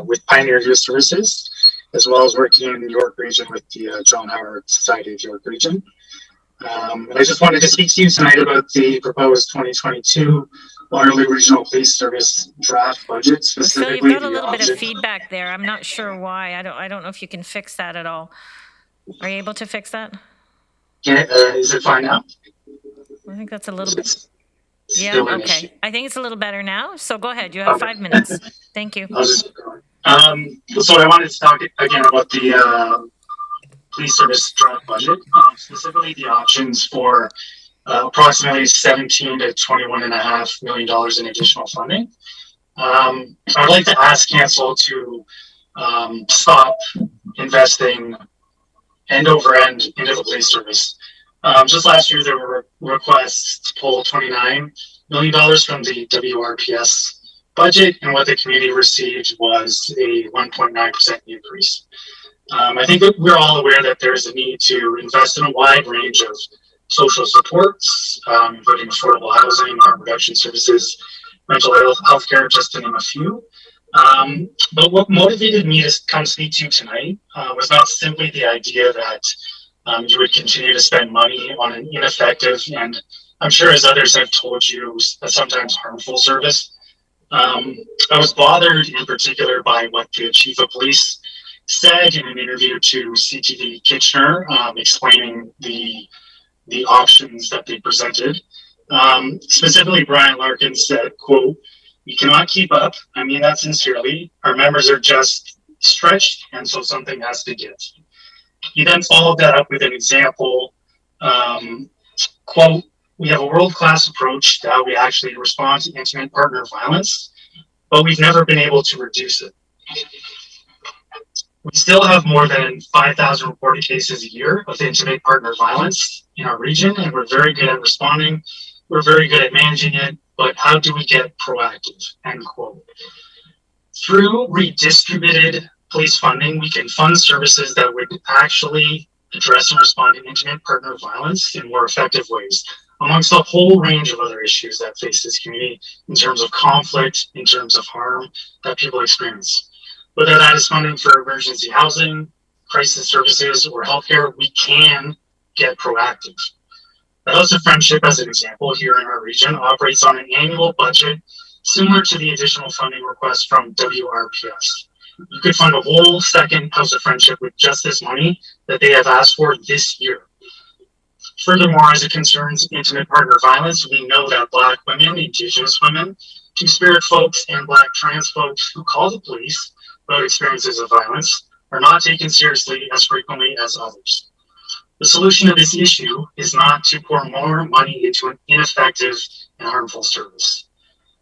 with Pioneer Youth Services, as well as working in the York region with the John Howard Society of York region. And I just wanted to speak to you tonight about the proposed 2022 Waterloo Regional Police Service draft budget, specifically. Phil, you've got a little bit of feedback there. I'm not sure why. I don't know if you can fix that at all. Are you able to fix that? Is it fine now? I think that's a little bit. Yeah, okay. I think it's a little better now. So go ahead. You have 5 minutes. Thank you. So I wanted to talk again about the police service draft budget, specifically the options for approximately $17 to $21.5 million in additional funding. I'd like to ask council to stop investing end over end into the police service. Just last year, there were requests to pull $29 million from the WRPS budget, and what the community received was a 1.9% increase. I think that we're all aware that there's a need to invest in a wide range of social supports, including affordable housing, harm reduction services, mental health care, just to name a few. But what motivated me to come speak to you tonight was not simply the idea that you would continue to spend money on an ineffective and, I'm sure as others have told you, a sometimes harmful service. I was bothered in particular by what the chief of police said in an interview to CTV Kitchener, explaining the options that they presented. Specifically, Brian Larkin said, quote, "We cannot keep up. I mean that sincerely. Our members are just stretched, and so something has to give." He then followed that up with an example, quote, "We have a world-class approach to how we actually respond to intimate partner violence, but we've never been able to reduce it. We still have more than 5,000 reported cases a year of intimate partner violence in our region, and we're very good at responding. We're very good at managing it, but how do we get proactive?" End quote. Through redistributed police funding, we can fund services that would actually address and respond to intimate partner violence in more effective ways, amongst a whole range of other issues that face this community in terms of conflict, in terms of harm that people experience. Whether that is funding for emergency housing, crisis services, or healthcare, we can get proactive. The House of Friendship, as an example, here in our region, operates on an annual budget similar to the additional funding request from WRPS. You could fund a whole second House of Friendship with just this money that they have asked for this year. Furthermore, as it concerns intimate partner violence, we know that Black women, Indigenous women, Two-Spirit folks, and Black trans folks who call the police about experiences of violence are not taken seriously as frequently as others. The solution to this issue is not to pour more money into an ineffective and harmful service.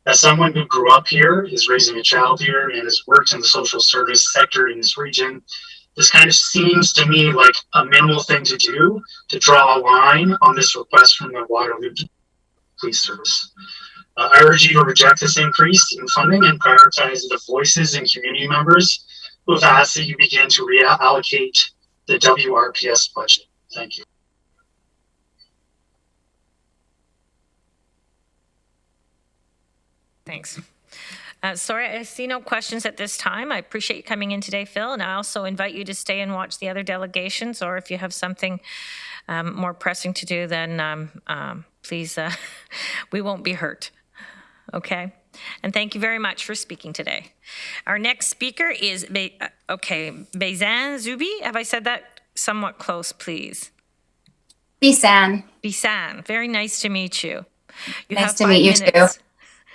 As someone who grew up here, is raising a child here, and has worked in the social service sector in this region, this kind of seems to me like a minimal thing to do to draw a line on this request from the Waterloo Police Service. I urge you to reject this increase in funding and prioritize the voices and community members who have asked that you begin to reallocate the WRPS budget. Thank you. Thanks. Sorry, I see no questions at this time. I appreciate you coming in today, Phil, and I also invite you to stay and watch the other delegations, or if you have something more pressing to do, then please, we won't be hurt. Okay? And thank you very much for speaking today. Our next speaker is, Beisan Zubi. Have I said that somewhat close, please? Beisan. Beisan. Very nice to meet you. Nice to meet you too.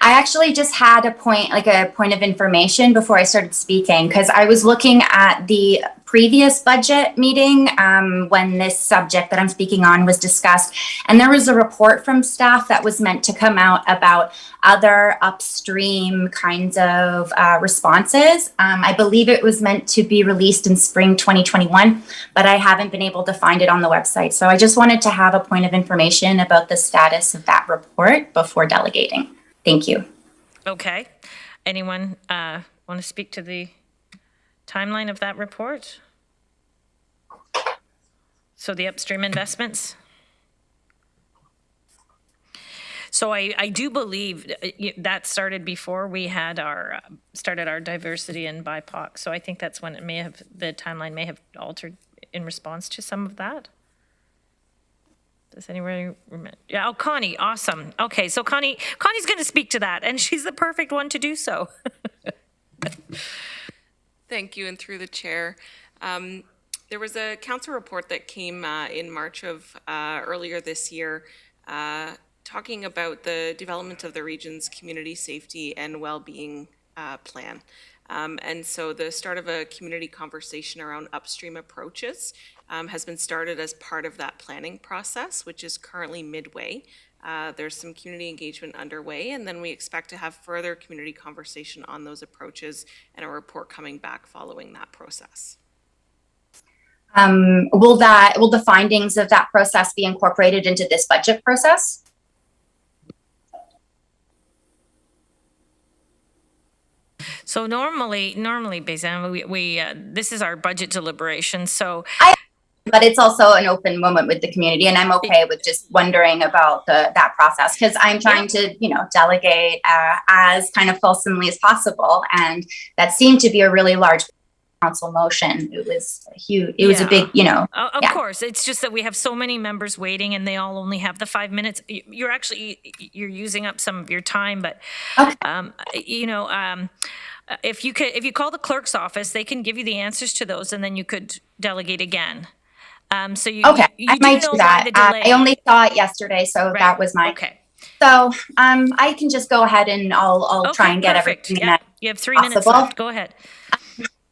I actually just had a point of information before I started speaking, because I was looking at the previous budget meeting when this subject that I'm speaking on was discussed, and there was a report from staff that was meant to come out about other upstream kinds of responses. I believe it was meant to be released in spring 2021, but I haven't been able to find it on the website. So I just wanted to have a point of information about the status of that report before delegating. Thank you. Okay. Anyone want to speak to the timeline of that report? So the upstream investments? So I do believe that started before we had started our diversity and BIPOC. So I think that's when the timeline may have altered in response to some of that. Does anybody remember? Yeah, oh, Connie, awesome. Okay, so Connie's going to speak to that, and she's the perfect one to do so. Thank you, and through the chair. There was a council report that came in March of earlier this year talking about the development of the region's community safety and well-being plan. And so the start of a community conversation around upstream approaches has been started as part of that planning process, which is currently midway. There's some community engagement underway, and then we expect to have further community conversation on those approaches and a report coming back following that process. Will the findings of that process be incorporated into this budget process? So normally, Beisan, we this is our budget deliberation. So, but it's also an open moment with the community, and I'm okay with just wondering about that process, because I'm trying to, delegate as kind of fulsomely as possible, and that seemed to be a really large council motion. It was huge. It was a big, Of course, it's just that we have so many members waiting, and they all only have the 5 minutes. You're using up some of your time, but if you call the clerk's office, they can give you the answers to those, and then you could delegate again. So you I might do that. I only saw it yesterday, so that was my. Okay. So I can just go ahead and I'll try and get everything. Yeah. You have 3 minutes left. Go ahead.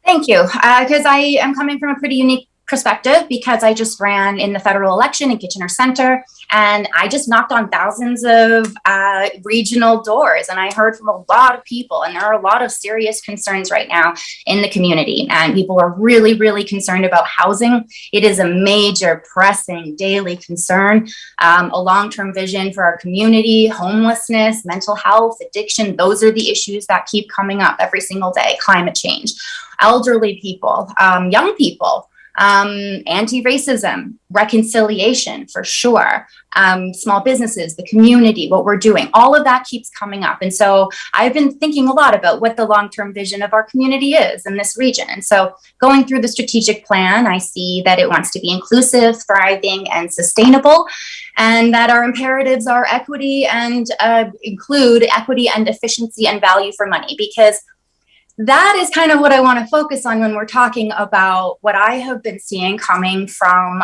Thank you. Because I am coming from a pretty unique perspective, because I just ran in the federal election in Kitchener Centre, and I just knocked on thousands of regional doors, and I heard from a lot of people, and there are a lot of serious concerns right now in the community, and people are really, really concerned about housing. It is a major, pressing, daily concern. A long-term vision for our community, homelessness, mental health, addiction, those are the issues that keep coming up every single day. Climate change, elderly people, young people, anti-racism, reconciliation for sure, small businesses, the community, what we're doing, all of that keeps coming up. And so I've been thinking a lot about what the long-term vision of our community is in this region. And so going through the strategic plan, I see that it wants to be inclusive, thriving, and sustainable, and that our imperatives are equity and include equity and efficiency and value for money, because that is kind of what I want to focus on when we're talking about what I have been seeing coming from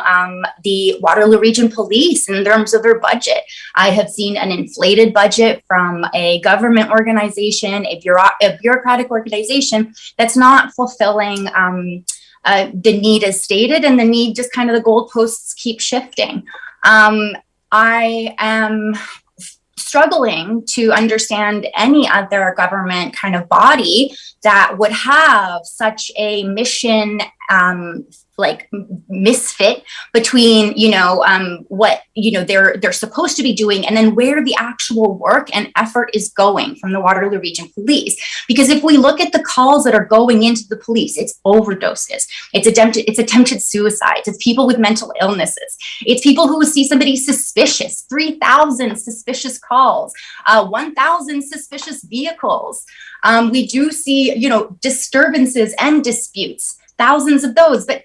the Waterloo Region Police in terms of their budget. I have seen an inflated budget from a government organization, a bureaucratic organization that's not fulfilling the need as stated, and the need just kind of the goalposts keep shifting. I am struggling to understand any other government kind of body that would have such a mission like misfit between what they're supposed to be doing and then where the actual work and effort is going from the Waterloo Region Police. Because if we look at the calls that are going into the police, it's overdoses, it's attempted suicides, it's people with mental illnesses, it's people who see somebody suspicious, 3,000 suspicious calls, 1,000 suspicious vehicles. We do see disturbances and disputes, thousands of those, but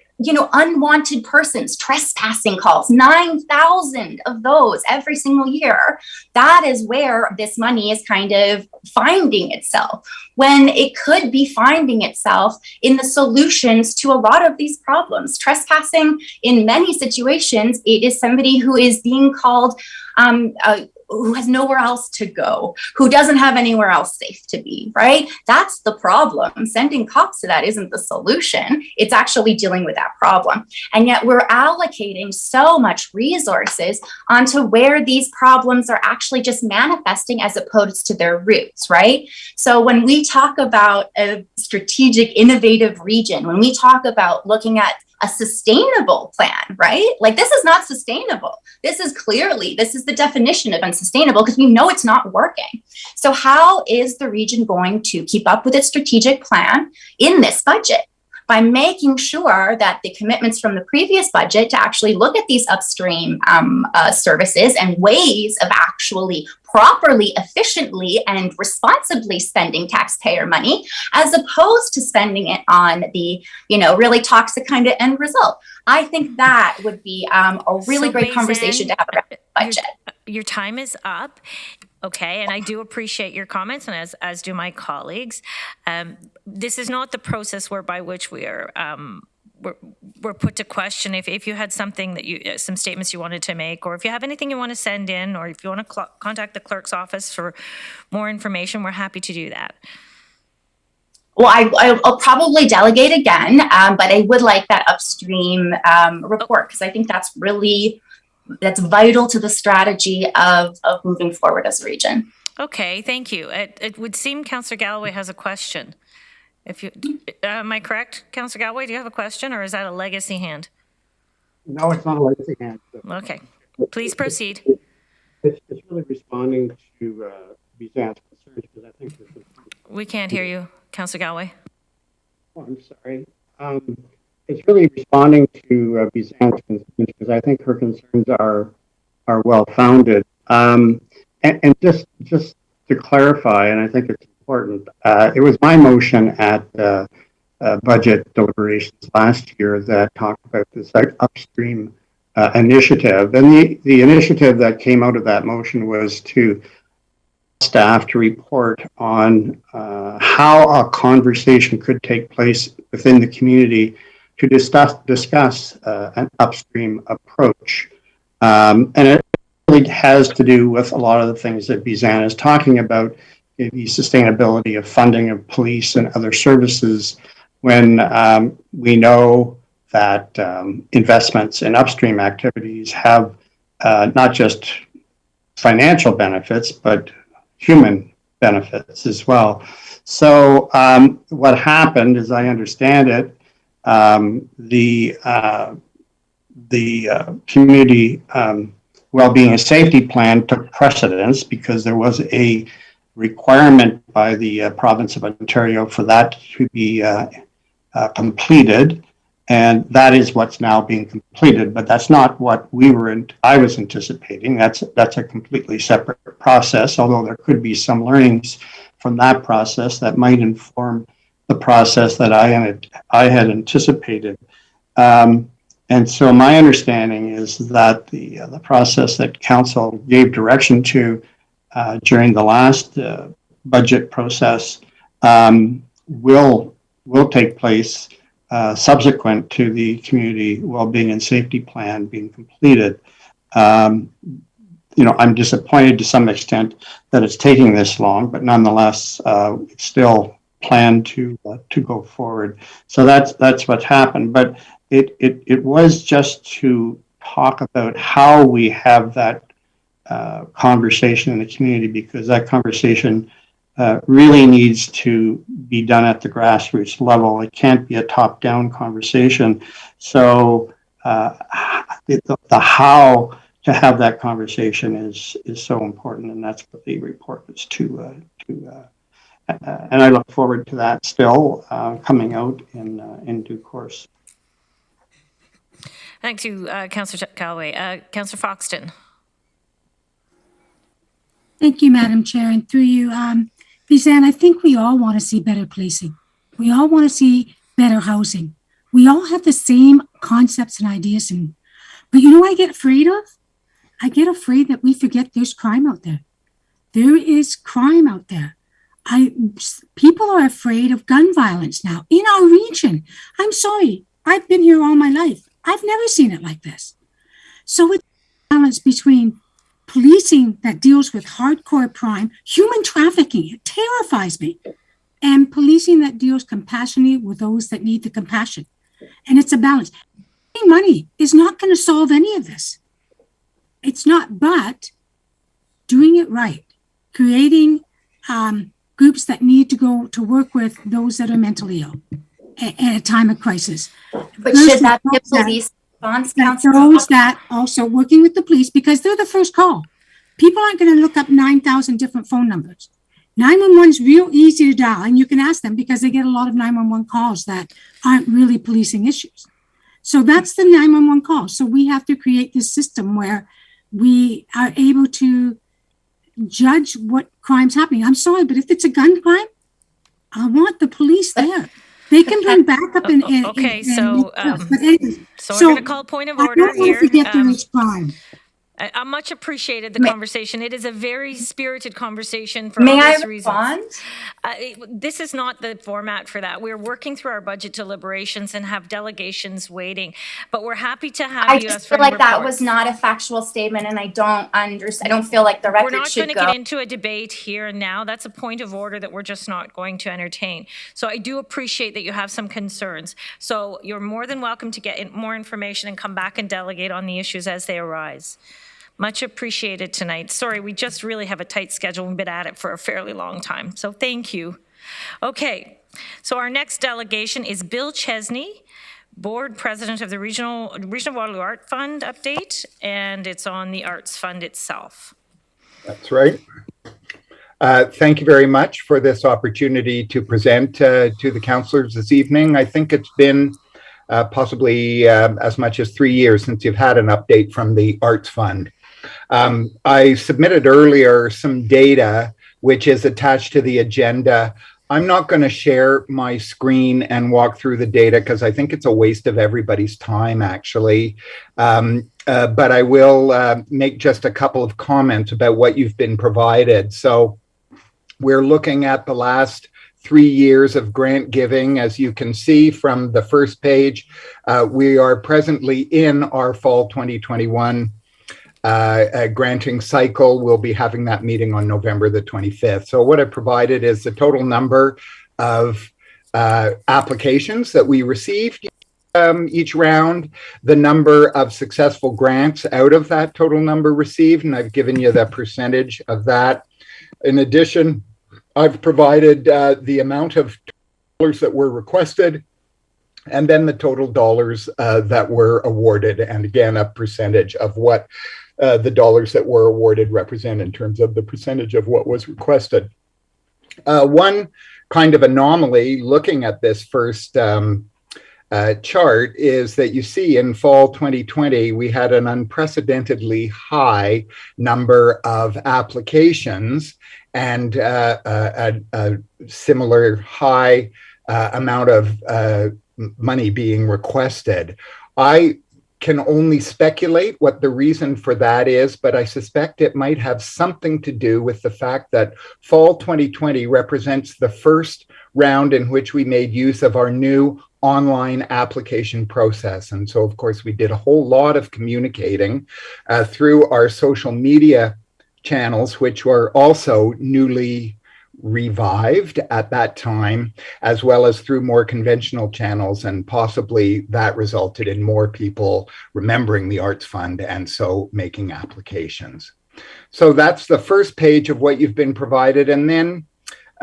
unwanted persons, trespassing calls, 9,000 of those every single year. That is where this money is kind of finding itself, when it could be finding itself in the solutions to a lot of these problems. Trespassing, in many situations, it is somebody who is being called who has nowhere else to go, who doesn't have anywhere else safe to be, right? That's the problem. Sending cops to that isn't the solution. It's actually dealing with that problem. And yet we're allocating so much resources onto where these problems are actually just manifesting as opposed to their roots, right? So when we talk about a strategic, innovative region, when we talk about looking at a sustainable plan, right? Like, this is not sustainable. This is the definition of unsustainable, because we know it's not working. So how is the region going to keep up with its strategic plan in this budget? By making sure that the commitments from the previous budget to actually look at these upstream services and ways of actually properly, efficiently, and responsibly spending taxpayer money, as opposed to spending it on the, really toxic kind of end result. I think that would be a really great conversation to have around the budget. Your time is up. Okay, and I do appreciate your comments, and as do my colleagues. This is not the process whereby which we are we're put to question. If you had something that some statements you wanted to make, or if you have anything you want to send in, or if you want to contact the clerk's office for more information, we're happy to do that. Well, I'll probably delegate again, but I would like that upstream report, because I think that's really that's vital to the strategy of moving forward as a region. Okay, thank you. It would seem Councillor Galloway has a question. If you, am I correct, Councillor Galloway? Do you have a question, or is that a legacy hand? No, it's not a legacy hand. Okay, please proceed. It's really responding to Beisan's concerns, because I think this is... We can't hear you, Councillor Galloway. Oh, I'm sorry. It's really responding to Beisan's concerns, because I think her concerns are well-founded. And just to clarify, and I think it's important, it was my motion at budget deliberations last year that talked about this upstream initiative. And the initiative that came out of that motion was to staff to report on how a conversation could take place within the community to discuss an upstream approach. And it really has to do with a lot of the things that Beisan is talking about, the sustainability of funding of police and other services, when we know that investments in upstream activities have not just financial benefits, but human benefits as well. So what happened, as I understand it, the community well-being and safety plan took precedence, because there was a requirement by the province of Ontario for that to be completed, and that is what's now being completed. But that's not what I was anticipating. That's a completely separate process, although there could be some learnings from that process that might inform the process that I had anticipated. And so my understanding is that the process that Council gave direction to during the last budget process will take place subsequent to the community well-being and safety plan being completed. I'm disappointed to some extent that it's taking this long, but nonetheless, it's still planned to go forward. So that's what's happened. But it was just to talk about how we have that conversation in the community, because that conversation really needs to be done at the grassroots level. It can't be a top-down conversation. So the how to have that conversation is so important, and that's what the report was to and I look forward to that still coming out in due course. Thank you, Councillor Galloway. Councillor Foxton. Thank you, Madam Chair, and through you, Beisan, I think we all want to see better policing. We all want to see better housing. We all have the same concepts and ideas, but you know what I get afraid of? I get afraid that we forget there's crime out there. There is crime out there. People are afraid of gun violence now in our region. I'm sorry, I've been here all my life. I've never seen it like this. So it's a balance between policing that deals with hardcore crime, human trafficking, it terrifies me, and policing that deals compassionately with those that need the compassion. And it's a balance. Money is not going to solve any of this. It's not, but doing it right, creating groups that need to go to work with those that are mentally ill at a time of crisis. But should that be a police response, Councillor? Those that also working with the police, because they're the first call. People aren't going to look up 9,000 different phone numbers. 911 is real easy to dial, and you can ask them because they get a lot of 911 calls that aren't really policing issues. So that's the 911 call. So we have to create this system where we are able to judge what crime's happening. I'm sorry, but if it's a gun crime, I want the police there. They can bring backup and okay, so we're going to call point of order I don't want here. to forget there is crime. I much appreciated the conversation. It is a very spirited conversation for May I obvious reasons. respond? This is not the format for that. We're working through our budget deliberations and have delegations waiting, but we're happy to have I you just as feel for like that reports. was not a factual statement, and I don't understand. I don't feel like the record We're not should going to go. get into a debate here and now. That's a point of order that we're just not going to entertain. So I do appreciate that you have some concerns. So you're more than welcome to get more information and come back and delegate on the issues as they arise. Much appreciated tonight. Sorry, we just really have a tight schedule. We've been at it for a fairly long time. So thank you. Okay, so our next delegation is Bill Chesney, Board President of the Regional Waterloo Art Fund update, and it's on the Arts Fund itself. That's right. Thank you very much for this opportunity to present to the councillors this evening. I think it's been possibly as much as 3 years since you've had an update from the Arts Fund. I submitted earlier some data which is attached to the agenda. I'm not going to share my screen and walk through the data because I think it's a waste of everybody's time, actually. But I will make just a couple of comments about what you've been provided. So we're looking at the last 3 years of grant giving. As you can see from the first page, we are presently in our fall 2021 granting cycle. We'll be having that meeting on November the 25th. So what I've provided is the total number of applications that we received each round, the number of successful grants out of that total number received, and I've given you the percentage of that. In addition, I've provided the amount of dollars that were requested, and then the total dollars that were awarded, and again, a percentage of what the dollars that were awarded represent in terms of the percentage of what was requested. One kind of anomaly looking at this first chart is that you see in fall 2020, we had an unprecedentedly high number of applications and a similar high amount of money being requested. I can only speculate what the reason for that is, but I suspect it might have something to do with the fact that fall 2020 represents the first round in which we made use of our new online application process. And so, of course, we did a whole lot of communicating through our social media channels, which were also newly revived at that time, as well as through more conventional channels, and possibly that resulted in more people remembering the Arts Fund and so making applications. So that's the first page of what you've been provided, and then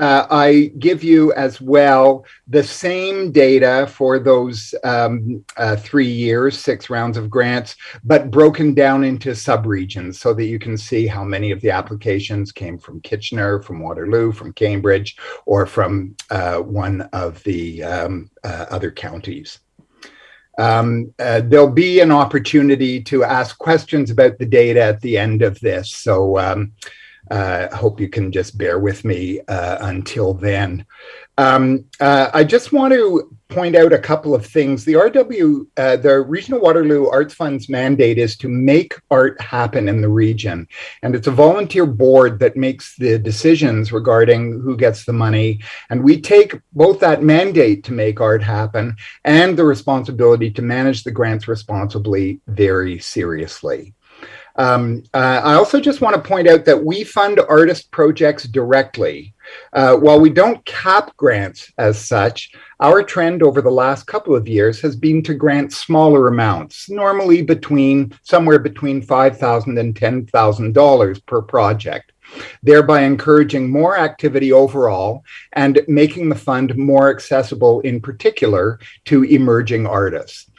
I give you as well the same data for those 3 years, 6 rounds of grants, but broken down into subregions so that you can see how many of the applications came from Kitchener, from Waterloo, from Cambridge, or from one of the other counties. There'll be an opportunity to ask questions about the data at the end of this. So I hope you can just bear with me until then. I just want to point out a couple of things. The the Regional Waterloo Arts Fund's mandate is to make art happen in the region. And it's a volunteer board that makes the decisions regarding who gets the money. And we take both that mandate to make art happen and the responsibility to manage the grants responsibly very seriously. I also just want to point out that we fund artist projects directly. While we don't cap grants as such, our trend over the last couple of years has been to grant smaller amounts, normally somewhere between $5,000 and $10,000 per project, thereby encouraging more activity overall and making the fund more accessible, in particular, to emerging artists.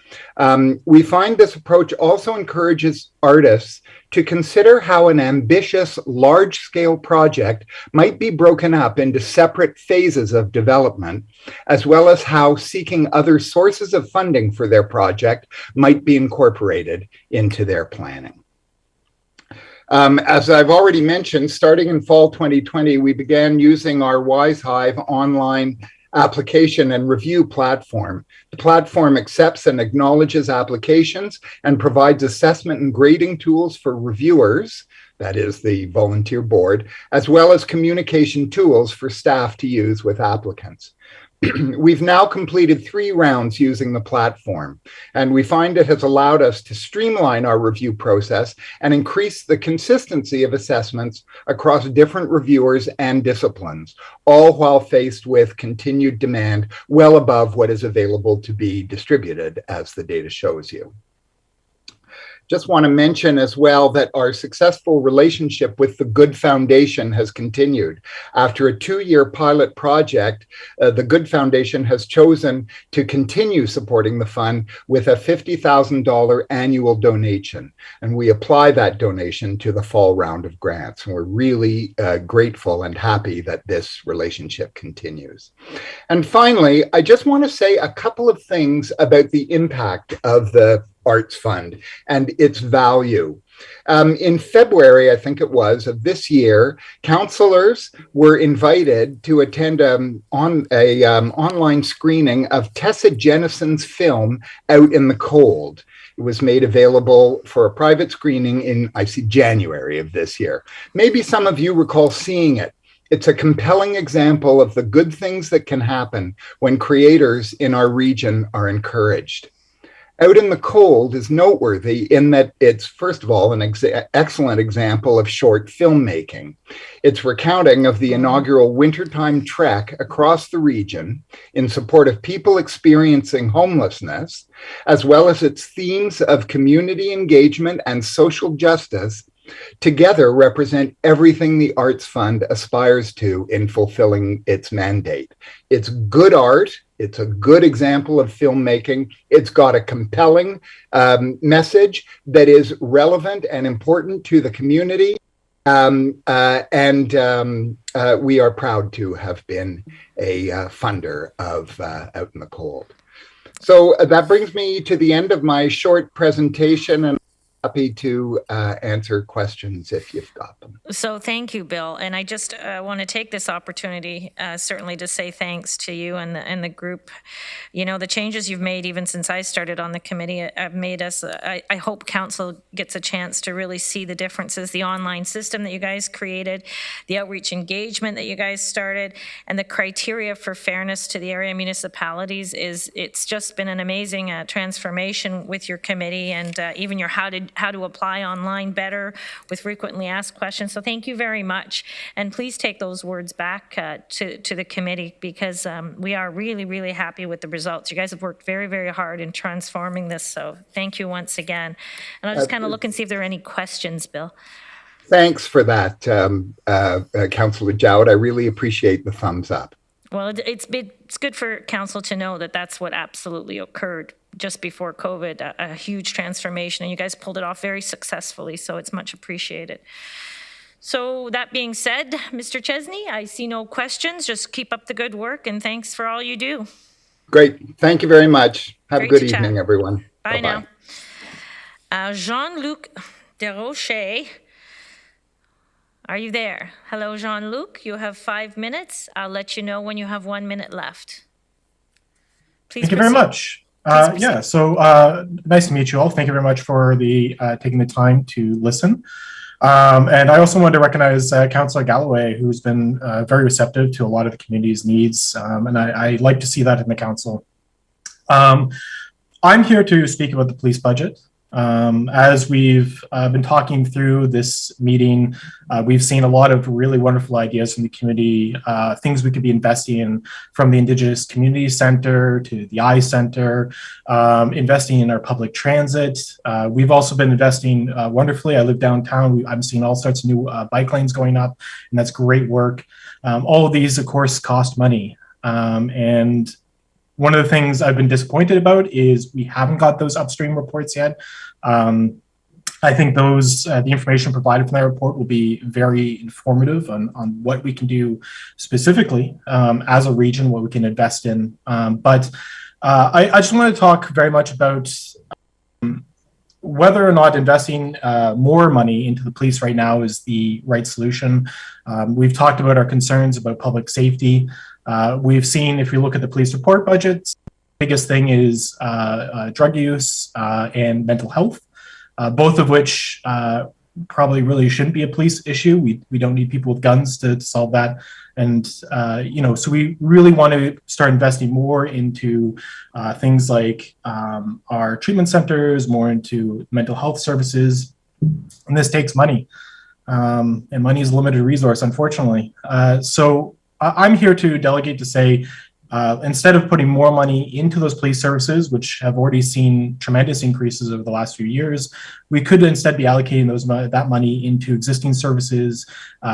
We find this approach also encourages artists to consider how an ambitious, large-scale project might be broken up into separate phases of development, as well as how seeking other sources of funding for their project might be incorporated into their planning. As I've already mentioned, starting in fall 2020, we began using our WiseHive online application and review platform. The platform accepts and acknowledges applications and provides assessment and grading tools for reviewers, that is the volunteer board, as well as communication tools for staff to use with applicants. We've now completed 3 rounds using the platform, and we find it has allowed us to streamline our review process and increase the consistency of assessments across different reviewers and disciplines, all while faced with continued demand well above what is available to be distributed, as the data shows you. Just want to mention as well that our successful relationship with the Good Foundation has continued. After a 2-year pilot project, the Good Foundation has chosen to continue supporting the fund with a $50,000 annual donation. And we apply that donation to the fall round of grants. And we're really grateful and happy that this relationship continues. And finally, I just want to say a couple of things about the impact of the Arts Fund and its value. In February, I think it was, of this year, councillors were invited to attend an online screening of Tessa Jennison's film Out in the Cold. It was made available for a private screening in, I see, January of this year. Maybe some of you recall seeing it. It's a compelling example of the good things that can happen when creators in our region are encouraged. Out in the Cold is noteworthy in that it's, first of all, an excellent example of short filmmaking. It's recounting of the inaugural wintertime trek across the region in support of people experiencing homelessness, as well as its themes of community engagement and social justice together represent everything the Arts Fund aspires to in fulfilling its mandate. It's good art. It's a good example of filmmaking. It's got a compelling message that is relevant and important to the community. We are proud to have been a funder of Out in the Cold. So that brings me to the end of my short presentation, and happy to answer questions if you've got them. So thank you, Bill. And I just want to take this opportunity certainly to say thanks to you and the group. You know, the changes you've made even since I started on the committee have made us, I hope council gets a chance to really see the differences, the online system that you guys created, the outreach engagement that you guys started, and the criteria for fairness to the area municipalities it's just been an amazing transformation with your committee, and even your how to apply online better with frequently asked questions. So thank you very much. And please take those words back to the committee, because we are really, really happy with the results. You guys have worked very, very hard in transforming this. So thank you once again. And I'll just kind of look and see if there are any questions, Bill. Thanks for that, Councillor Jowett. I really appreciate the thumbs up. Well, it's good for council to know that that's what absolutely occurred just before COVID, a huge transformation, and you guys pulled it off very successfully, so it's much appreciated. So that being said, Mr. Chesney, I see no questions. Just keep up the good work, and thanks for all you do. Great. Thank you very much. Have Great a good to evening, chat. everyone. Bye Bye-bye. now. Jean-Luc Desroches, are you there? Hello, Jean-Luc. You have 5 minutes. I'll let you know when you have 1 minute left. Please Thank you very much. Nice to meet you all. Thank you very much for taking the time to listen. And I also wanted to recognize Councillor Galloway, who's been very receptive to a lot of the community's needs, and I like to see that in the council. I'm here to speak about the police budget. As we've been talking through this meeting, we've seen a lot of really wonderful ideas from the community, things we could be investing in, from the Indigenous Community Center to the Eye Center, investing in our public transit. We've also been investing wonderfully. I live downtown. I'm seeing all sorts of new bike lanes going up, and that's great work. All of these, of course, cost money. And one of the things I've been disappointed about is we haven't got those upstream reports yet. I think the information provided from that report will be very informative on what we can do specifically as a region, what we can invest in. But I just want to talk very much about whether or not investing more money into the police right now is the right solution. We've talked about our concerns about public safety. We've seen, if you look at the police report budgets, the biggest thing is drug use and mental health, both of which probably really shouldn't be a police issue. We don't need people with guns to solve that. And, so we really want to start investing more into things like our treatment centers, more into mental health services. And this takes money. And money is a limited resource, unfortunately. So I'm here to delegate to say, instead of putting more money into those police services, which have already seen tremendous increases over the last few years, we could instead be allocating that money into existing services,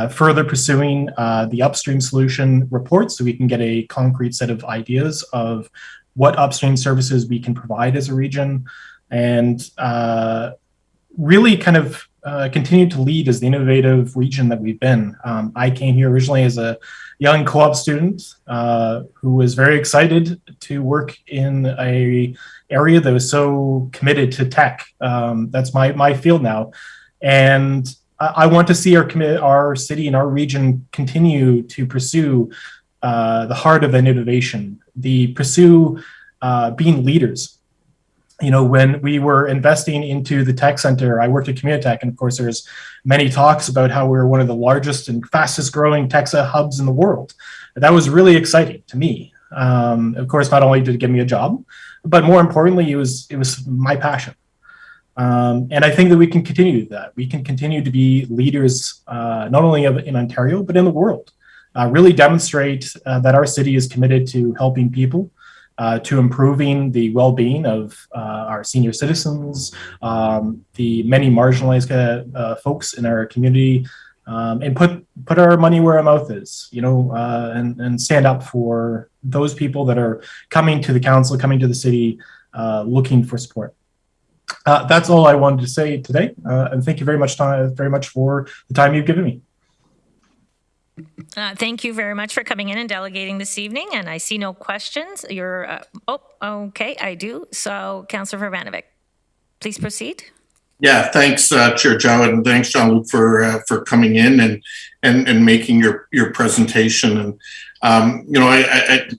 further pursuing the upstream solution report so we can get a concrete set of ideas of what upstream services we can provide as a region, and really kind of continue to lead as the innovative region that we've been. I came here originally as a young co-op student who was very excited to work in a area that was so committed to tech. That's my field now. And I want to see our city and our region continue to pursue the heart of an innovation, pursue being leaders. When we were investing into the tech center, I worked at Communitech, and of course there's many talks about how we're one of the largest and fastest growing tech hubs in the world. That was really exciting to me. Of course, not only did it give me a job, but more importantly, it was my passion. And I think that we can continue that. We can continue to be leaders, not only in Ontario, but in the world. Really demonstrate that our city is committed to helping people, to improving the well-being of our senior citizens, the many marginalized folks in our community, and put our money where our mouth is, and stand up for those people that are coming to the council, coming to the city, looking for support. That's all I wanted to say today, and thank you very much for the time you've given me. Thank you very much for coming in and delegating this evening. And I see no questions. Okay, I do. So, Councillor Vervanovic, please proceed. Yeah, thanks, Chair Joe, and thanks, Jean-Luc, for coming in and making your presentation. And I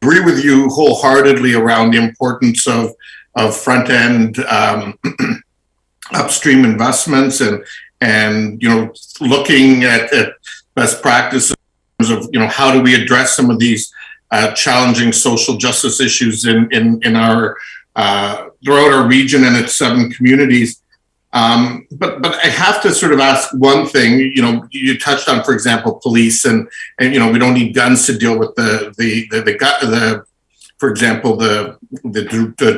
agree with you wholeheartedly around the importance of front end upstream investments and looking at best practices of how do we address some of these challenging social justice issues in our throughout our region and its 7 communities. But I have to sort of ask one thing. You touched on, for example, police, and we don't need guns to deal with for example, the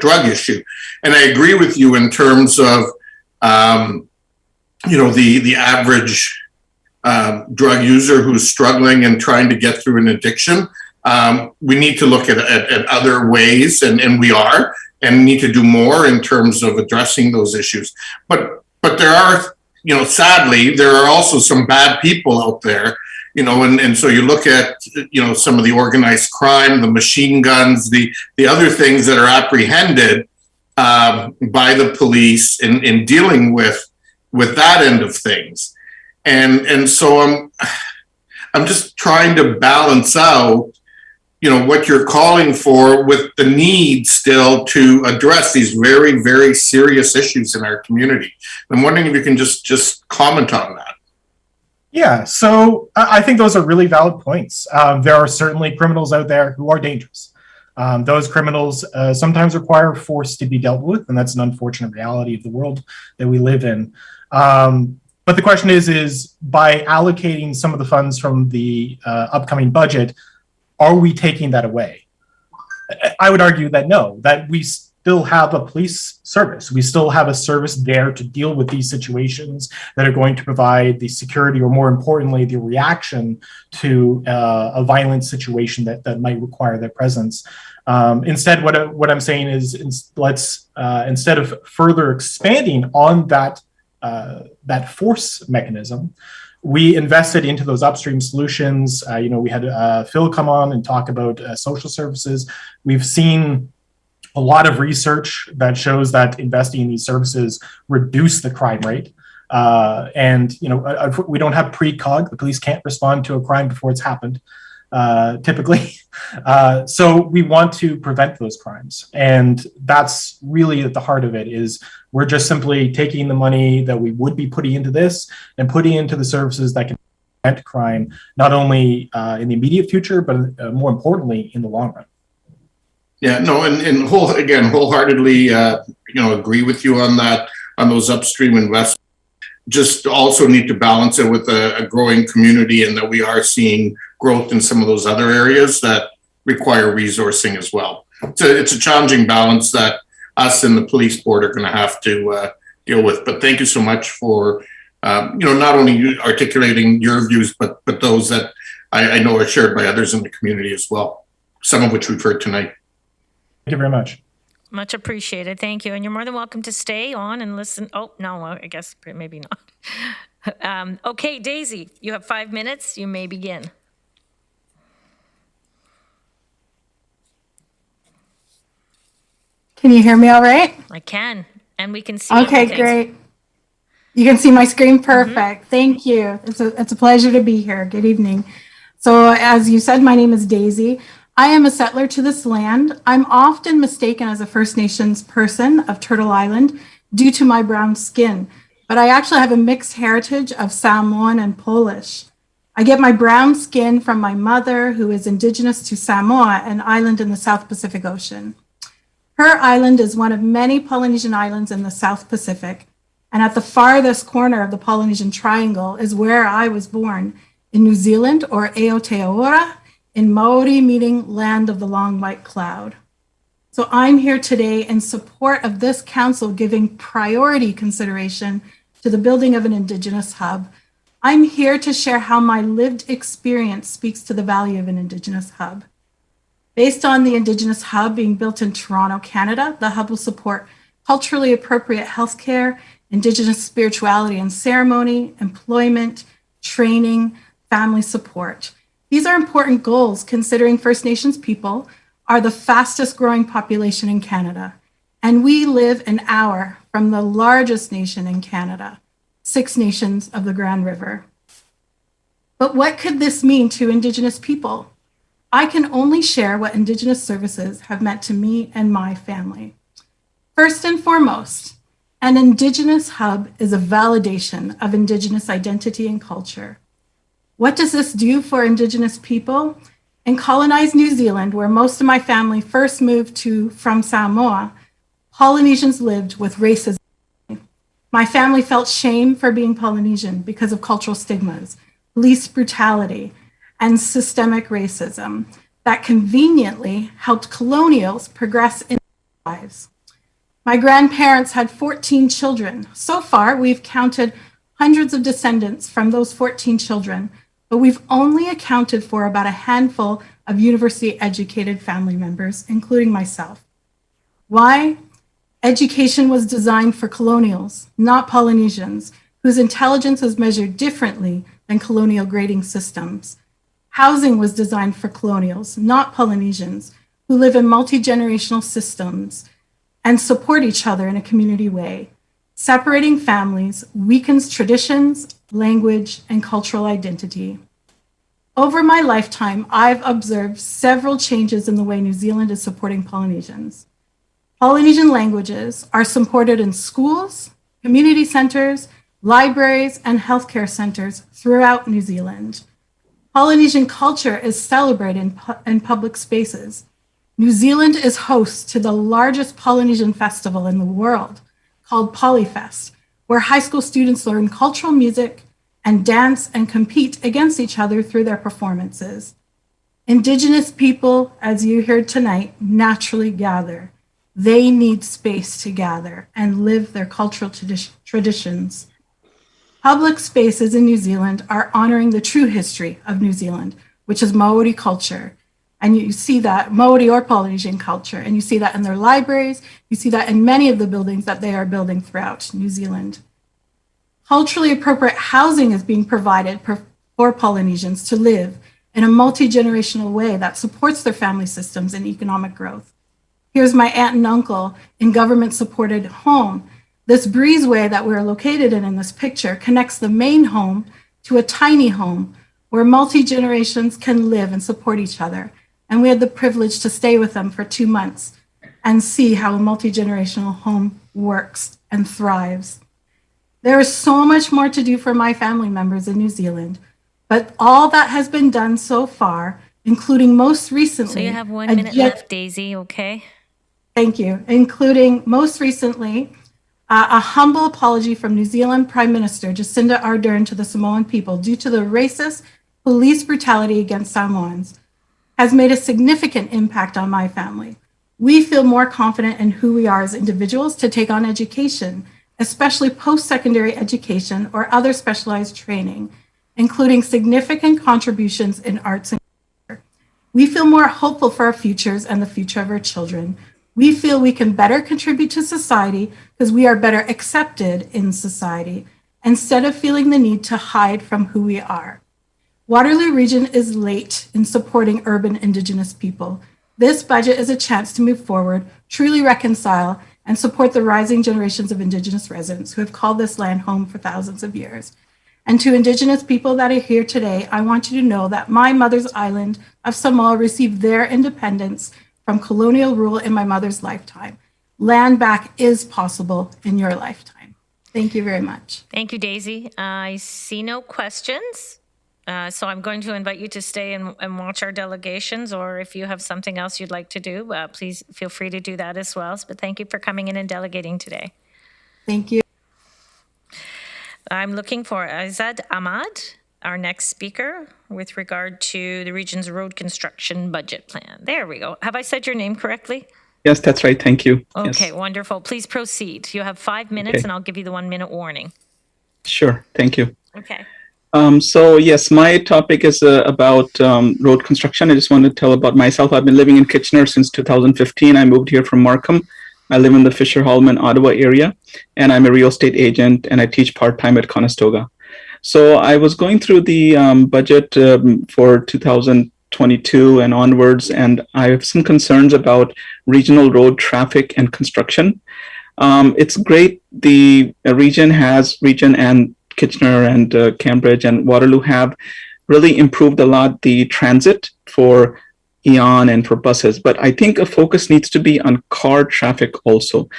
drug issue. And I agree with you in terms of the average drug user who's struggling and trying to get through an addiction. We need to look at other ways, and we are, and need to do more in terms of addressing those issues. But there are, sadly, there are also some bad people out there, and so you look at, some of the organized crime, the machine guns, the other things that are apprehended by the police in dealing with that end of things. And so I'm just trying to balance out, what you're calling for with the need still to address these very, very serious issues in our community. I'm wondering if you can just comment on that. Yeah, so I think those are really valid points. There are certainly criminals out there who are dangerous. Those criminals sometimes require force to be dealt with, and that's an unfortunate reality of the world that we live in. But the question is by allocating some of the funds from the upcoming budget, are we taking that away? I would argue that no, that we still have a police service. We still have a service there to deal with these situations that are going to provide the security, or more importantly, the reaction to a violent situation that might require their presence. Instead, what I'm saying is let's, instead of further expanding on that force mechanism, we invested into those upstream solutions. We had Phil come on and talk about social services. We've seen a lot of research that shows that investing in these services reduce the crime rate. And we don't have precog. The police can't respond to a crime before it's happened. typically. So we want to prevent those crimes. And that's really at the heart of it is we're just simply taking the money that we would be putting into this and putting into the services that can prevent crime, not only in the immediate future, but more importantly, in the long run. Yeah, no, and wholeheartedly, agree with you on that, on those upstream investments. Just also need to balance it with a growing community, and that we are seeing growth in some of those other areas that require resourcing as well. It's a challenging balance that us and the police board are going to have to deal with. But thank you so much for, not only you articulating your views, but those that I know are shared by others in the community as well, some of which we've heard tonight. Thank you very much. Much appreciated. Thank you. And you're more than welcome to stay on and listen. Oh, no, I guess maybe not. Okay, Daisy, you have 5 minutes. You may begin. Can you hear me all right? I can. And we can see. Okay, everything. great. You can see my screen perfect. Thank you. It's a pleasure to be here. Good evening. So as you said, my name is Daisy. I am a settler to this land. I'm often mistaken as a First Nations person of Turtle Island due to my brown skin, but I actually have a mixed heritage of Samoan and Polish. I get my brown skin from my mother, who is Indigenous to Samoa, an island in the South Pacific Ocean. Her island is one of many Polynesian islands in the South Pacific, and at the farthest corner of the Polynesian Triangle is where I was born, in New Zealand, or Aotearoa, in Maori, meaning land of the long white cloud. So I'm here today in support of this council giving priority consideration to the building of an Indigenous hub. I'm here to share how my lived experience speaks to the value of an Indigenous hub. Based on the Indigenous hub being built in Toronto, Canada, the hub will support culturally appropriate healthcare, Indigenous spirituality and ceremony, employment, training, family support. These are important goals considering First Nations people are the fastest growing population in Canada, and we live an hour from the largest nation in Canada, 6 nations of the Grand River. But what could this mean to Indigenous people? I can only share what Indigenous services have meant to me and my family. First and foremost, an Indigenous hub is a validation of Indigenous identity and culture. What does this do for Indigenous people? In colonized New Zealand, where most of my family first moved from Samoa, Polynesians lived with racism. My family felt shame for being Polynesian because of cultural stigmas, police brutality, and systemic racism that conveniently helped colonials progress in their lives. My grandparents had 14 children. So far, we've counted hundreds of descendants from those 14 children, but we've only accounted for about a handful of university-educated family members, including myself. Why? Education was designed for colonials, not Polynesians, whose intelligence is measured differently than colonial grading systems. Housing was designed for colonials, not Polynesians, who live in multi-generational systems and support each other in a community way. Separating families weakens traditions, language, and cultural identity. Over my lifetime, I've observed several changes in the way New Zealand is supporting Polynesians. Polynesian languages are supported in schools, community centers, libraries, and healthcare centers throughout New Zealand. Polynesian culture is celebrated in public spaces. New Zealand is host to the largest Polynesian festival in the world, called Polyfest, where high school students learn cultural music and dance and compete against each other through their performances. Indigenous people, as you heard tonight, naturally gather. They need space to gather and live their cultural traditions. Public spaces in New Zealand are honoring the true history of New Zealand, which is Maori culture. And you see that, Maori or Polynesian culture, and you see that in their libraries, you see that in many of the buildings that they are building throughout New Zealand. Culturally appropriate housing is being provided for Polynesians to live in a multi-generational way that supports their family systems and economic growth. Here's my aunt and uncle in government-supported home. This breezeway that we're located in this picture connects the main home to a tiny home where multi-generations can live and support each other. And we had the privilege to stay with them for 2 months and see how a multi-generational home works and thrives. There is so much more to do for my family members in New Zealand, but all that has been done so far, including most recently— So you have 1 minute left, Daisy, okay? Thank you. Including most recently, a humble apology from New Zealand Prime Minister Jacinda Ardern to the Samoan people due to the racist police brutality against Samoans has made a significant impact on my family. We feel more confident in who we are as individuals to take on education, especially post-secondary education or other specialized training, including significant contributions in arts and culture. We feel more hopeful for our futures and the future of our children. We feel we can better contribute to society because we are better accepted in society instead of feeling the need to hide from who we are. Waterloo Region is late in supporting urban Indigenous people. This budget is a chance to move forward, truly reconcile, and support the rising generations of Indigenous residents who have called this land home for thousands of years. And to Indigenous people that are here today, I want you to know that my mother's island of Samoa received their independence from colonial rule in my mother's lifetime. Land back is possible in your lifetime. Thank you very much. Thank you, Daisy. I see no questions. So I'm going to invite you to stay and watch our delegations, or if you have something else you'd like to do, please feel free to do that as well. But thank you for coming in and delegating today. Thank you. I'm looking for Aizad Ahmad, our next speaker, with regard to the region's road construction budget plan. There we go. Have I said your name correctly? Yes, that's right. Thank you. Okay, Yes. wonderful. Please proceed. You have 5 minutes, Okay. and I'll give you the 1 minute warning. Sure. Thank you. Okay. So yes, my topic is about road construction. I just want to tell about myself. I've been living in Kitchener since 2015. I moved here from Markham. I live in the Fisher-Hallman, Ottawa area, and I'm a real estate agent, and I teach part-time at Conestoga. So I was going through the budget for 2022 and onwards, and I have some concerns about regional road traffic and construction. It's great the region and Kitchener and Cambridge and Waterloo have really improved a lot the transit for EON and for buses, but I think a focus needs to be on car traffic also.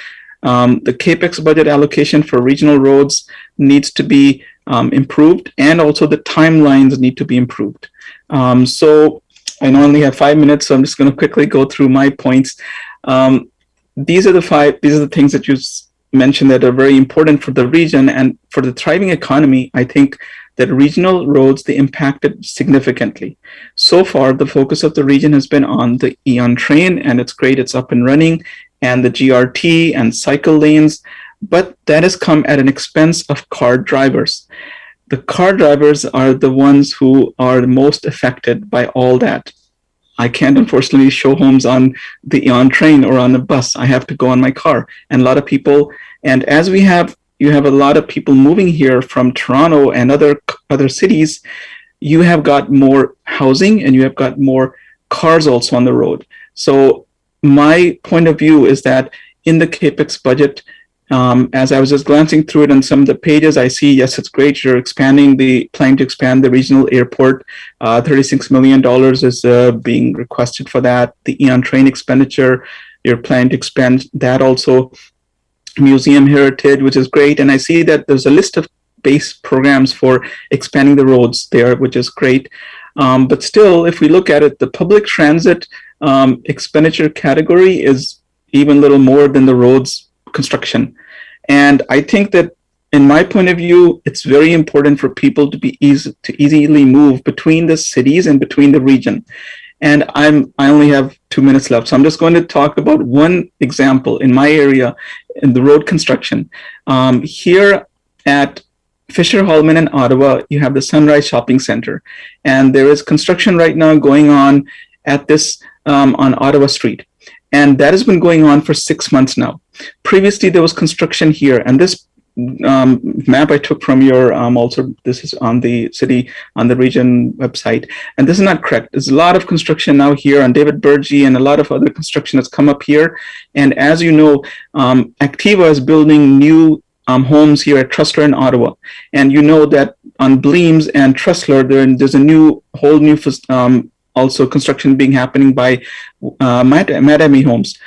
The CAPEX budget allocation for regional roads needs to be improved, and also the timelines need to be improved. So I only have 5 minutes, so I'm just going to quickly go through my points. These are the things that you mentioned that are very important for the region and for the thriving economy. I think that regional roads, they impacted significantly. So far, the focus of the region has been on the EON train, and it's great, it's up and running, and the GRT and cycle lanes, but that has come at an expense of car drivers. The car drivers are the ones who are the most affected by all that. I can't unfortunately show homes on the EON train or on a bus. I have to go on my car. And a lot of people, and as you have a lot of people moving here from Toronto and other cities, you have got more housing and you have got more cars also on the road. So my point of view is that in the CAPEX budget, as I was just glancing through it on some of the pages, I see, yes, it's great. You're planning to expand the regional airport. $36 million is being requested for that. The EON train expenditure, you're planning to expand that also. Museum heritage, which is great. And I see that there's a list of base programs for expanding the roads there, which is great. But still, if we look at it, the public transit expenditure category is even a little more than the roads construction. And I think that, in my point of view, it's very important for people to be easily move between the cities and between the region. And I only have 2 minutes left, so I'm just going to talk about one example in my area in the road construction. Here at Fisher-Hallman in Ottawa, you have the Sunrise Shopping Center, and there is construction right now going on at this on Ottawa Street. And that has been going on for 6 months now. Previously, there was construction here, and this map I took from your also, this is on the region website, and this is not correct. There's a lot of construction now here on David Burgee, and a lot of other construction has come up here. And as you know, Activa is building new homes here at Trustler in Ottawa. And you know that on Bleems and Trustler, there's a whole new also construction being happening by Madame Homes.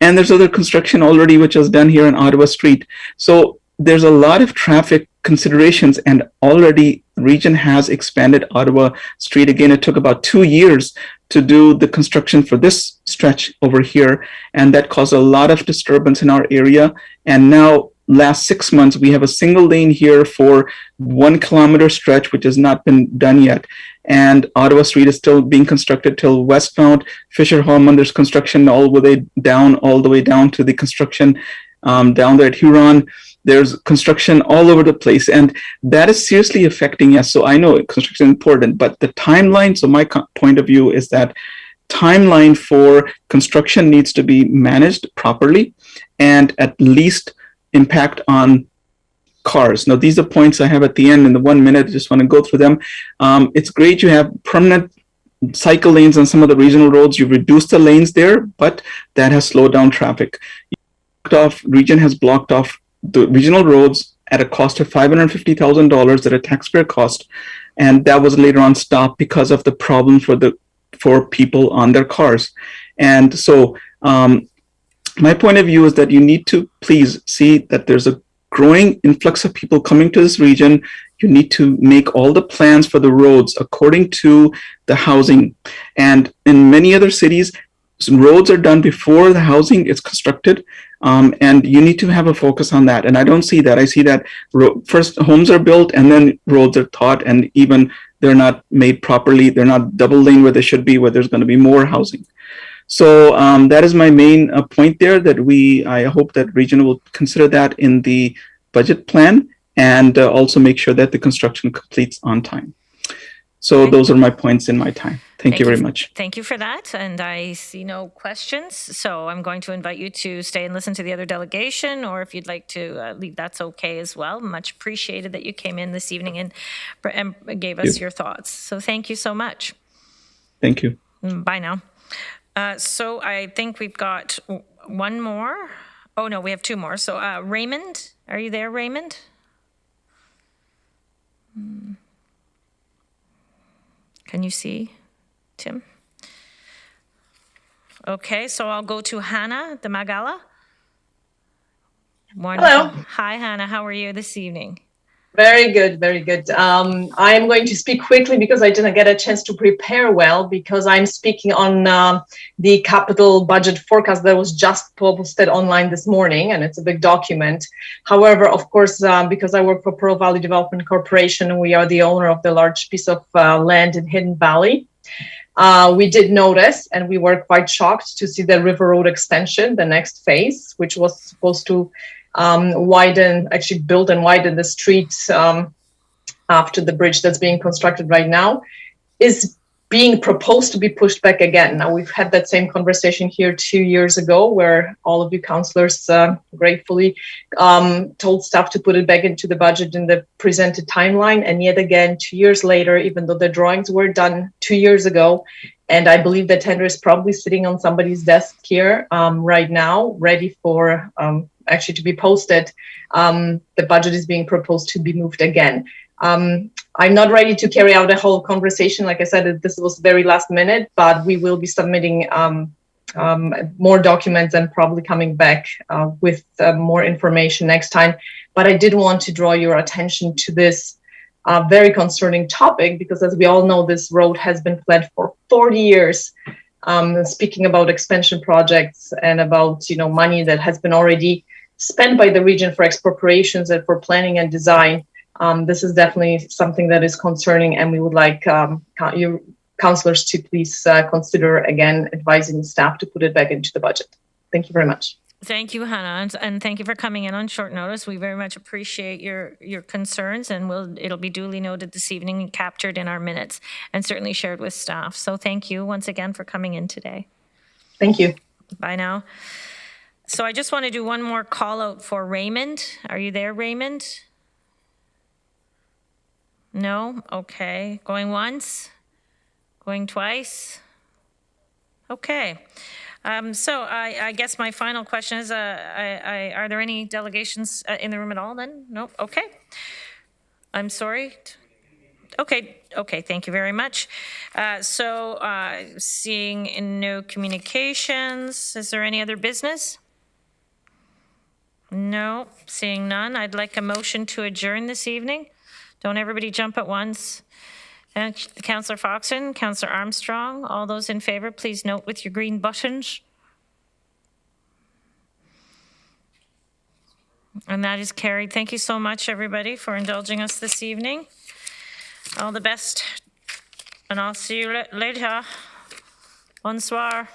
And there's other construction already which was done here on Ottawa Street. So there's a lot of traffic considerations, and already the region has expanded Ottawa Street. Again, it took about 2 years to do the construction for this stretch over here, and that caused a lot of disturbance in our area. And now, last 6 months, we have a single lane here for 1 kilometer stretch, which has not been done yet. And Ottawa Street is still being constructed till westbound. Fisher Hallman, there's construction all the way down to the construction down there at Huron. There's construction all over the place, and that is seriously affecting us. So I know construction is important, but the timeline, so my point of view is that timeline for construction needs to be managed properly and at least impact on cars. Now, these are points I have at the end in the 1 minute. I just want to go through them. It's great you have permanent cycle lanes on some of the regional roads. You've reduced the lanes there, but that has slowed down traffic. Region has blocked off the regional roads at a cost of $550,000 at a taxpayer cost, and that was later on stopped because of the problem for people on their cars. And so my point of view is that you need to please see that there's a growing influx of people coming to this region. You need to make all the plans for the roads according to the housing. And in many other cities, roads are done before the housing is constructed. And you need to have a focus on that. And I don't see that. I see that first homes are built and then roads are taught, and even they're not made properly. They're not double lane where they should be, where there's going to be more housing. So that is my main point there, that I hope that region will consider that in the budget plan, and also make sure that the construction completes on time. So those are my points in my time. Thank you very much. Thank you for that. And I see no questions. So I'm going to invite you to stay and listen to the other delegation, or if you'd like to leave, that's okay as well. Much appreciated that you came in this evening and gave us your thoughts. So thank you so much. Thank you. Bye now. So I think we've got one more. Oh, no, we have two more. So Raymond, are you there, Raymond? Can you see Tim? Okay, so I'll go to Hanna, Domagala. Hello. Hi, Hanna. How are you this evening? Very good, very good. I am going to speak quickly because I didn't get a chance to prepare well, because I'm speaking on the capital budget forecast that was just posted online this morning, and it's a big document. However, of course, because I work for Pearl Valley Development Corporation, and we are the owner of the large piece of land in Hidden Valley, we did notice, and we were quite shocked to see the River Road extension, the next phase, which was supposed to build and widen the streets after the bridge that's being constructed right now, is being proposed to be pushed back again. Now, we've had that same conversation here 2 years ago, where all of you councillors gratefully told staff to put it back into the budget in the presented timeline. And yet again, 2 years later, even though the drawings were done 2 years ago, and I believe the tender is probably sitting on somebody's desk here right now, ready for actually to be posted, the budget is being proposed to be moved again. I'm not ready to carry out a whole conversation. Like I said, this was very last minute, but we will be submitting more documents and probably coming back with more information next time. But I did want to draw your attention to this very concerning topic, because as we all know, this road has been planned for 40 years. Speaking about expansion projects and about money that has been already spent by the region for expropriations and for planning and design, this is definitely something that is concerning, and we would like your councillors to please consider again advising staff to put it back into the budget. Thank you very much. Thank you, Hanna, and thank you for coming in on short notice. We very much appreciate your concerns, and it'll be duly noted this evening and captured in our minutes, and certainly shared with staff. So thank you once again for coming in today. Thank you. Bye now. So I just want to do one more call out for Raymond. Are you there, Raymond? No? Okay. Going once? Going twice? Okay. So I guess my final question is, are there any delegations in the room at all then? Nope, okay. I'm sorry. Okay, thank you very much. Seeing no communications, is there any other business? No, seeing none, I'd like a motion to adjourn this evening. Don't everybody jump at once. Councillor Foxton, Councillor Armstrong, all those in favor, please note with your green buttons. And that is carried. Thank you so much, everybody, for indulging us this evening. All the best, and I'll see you later. Bonsoir.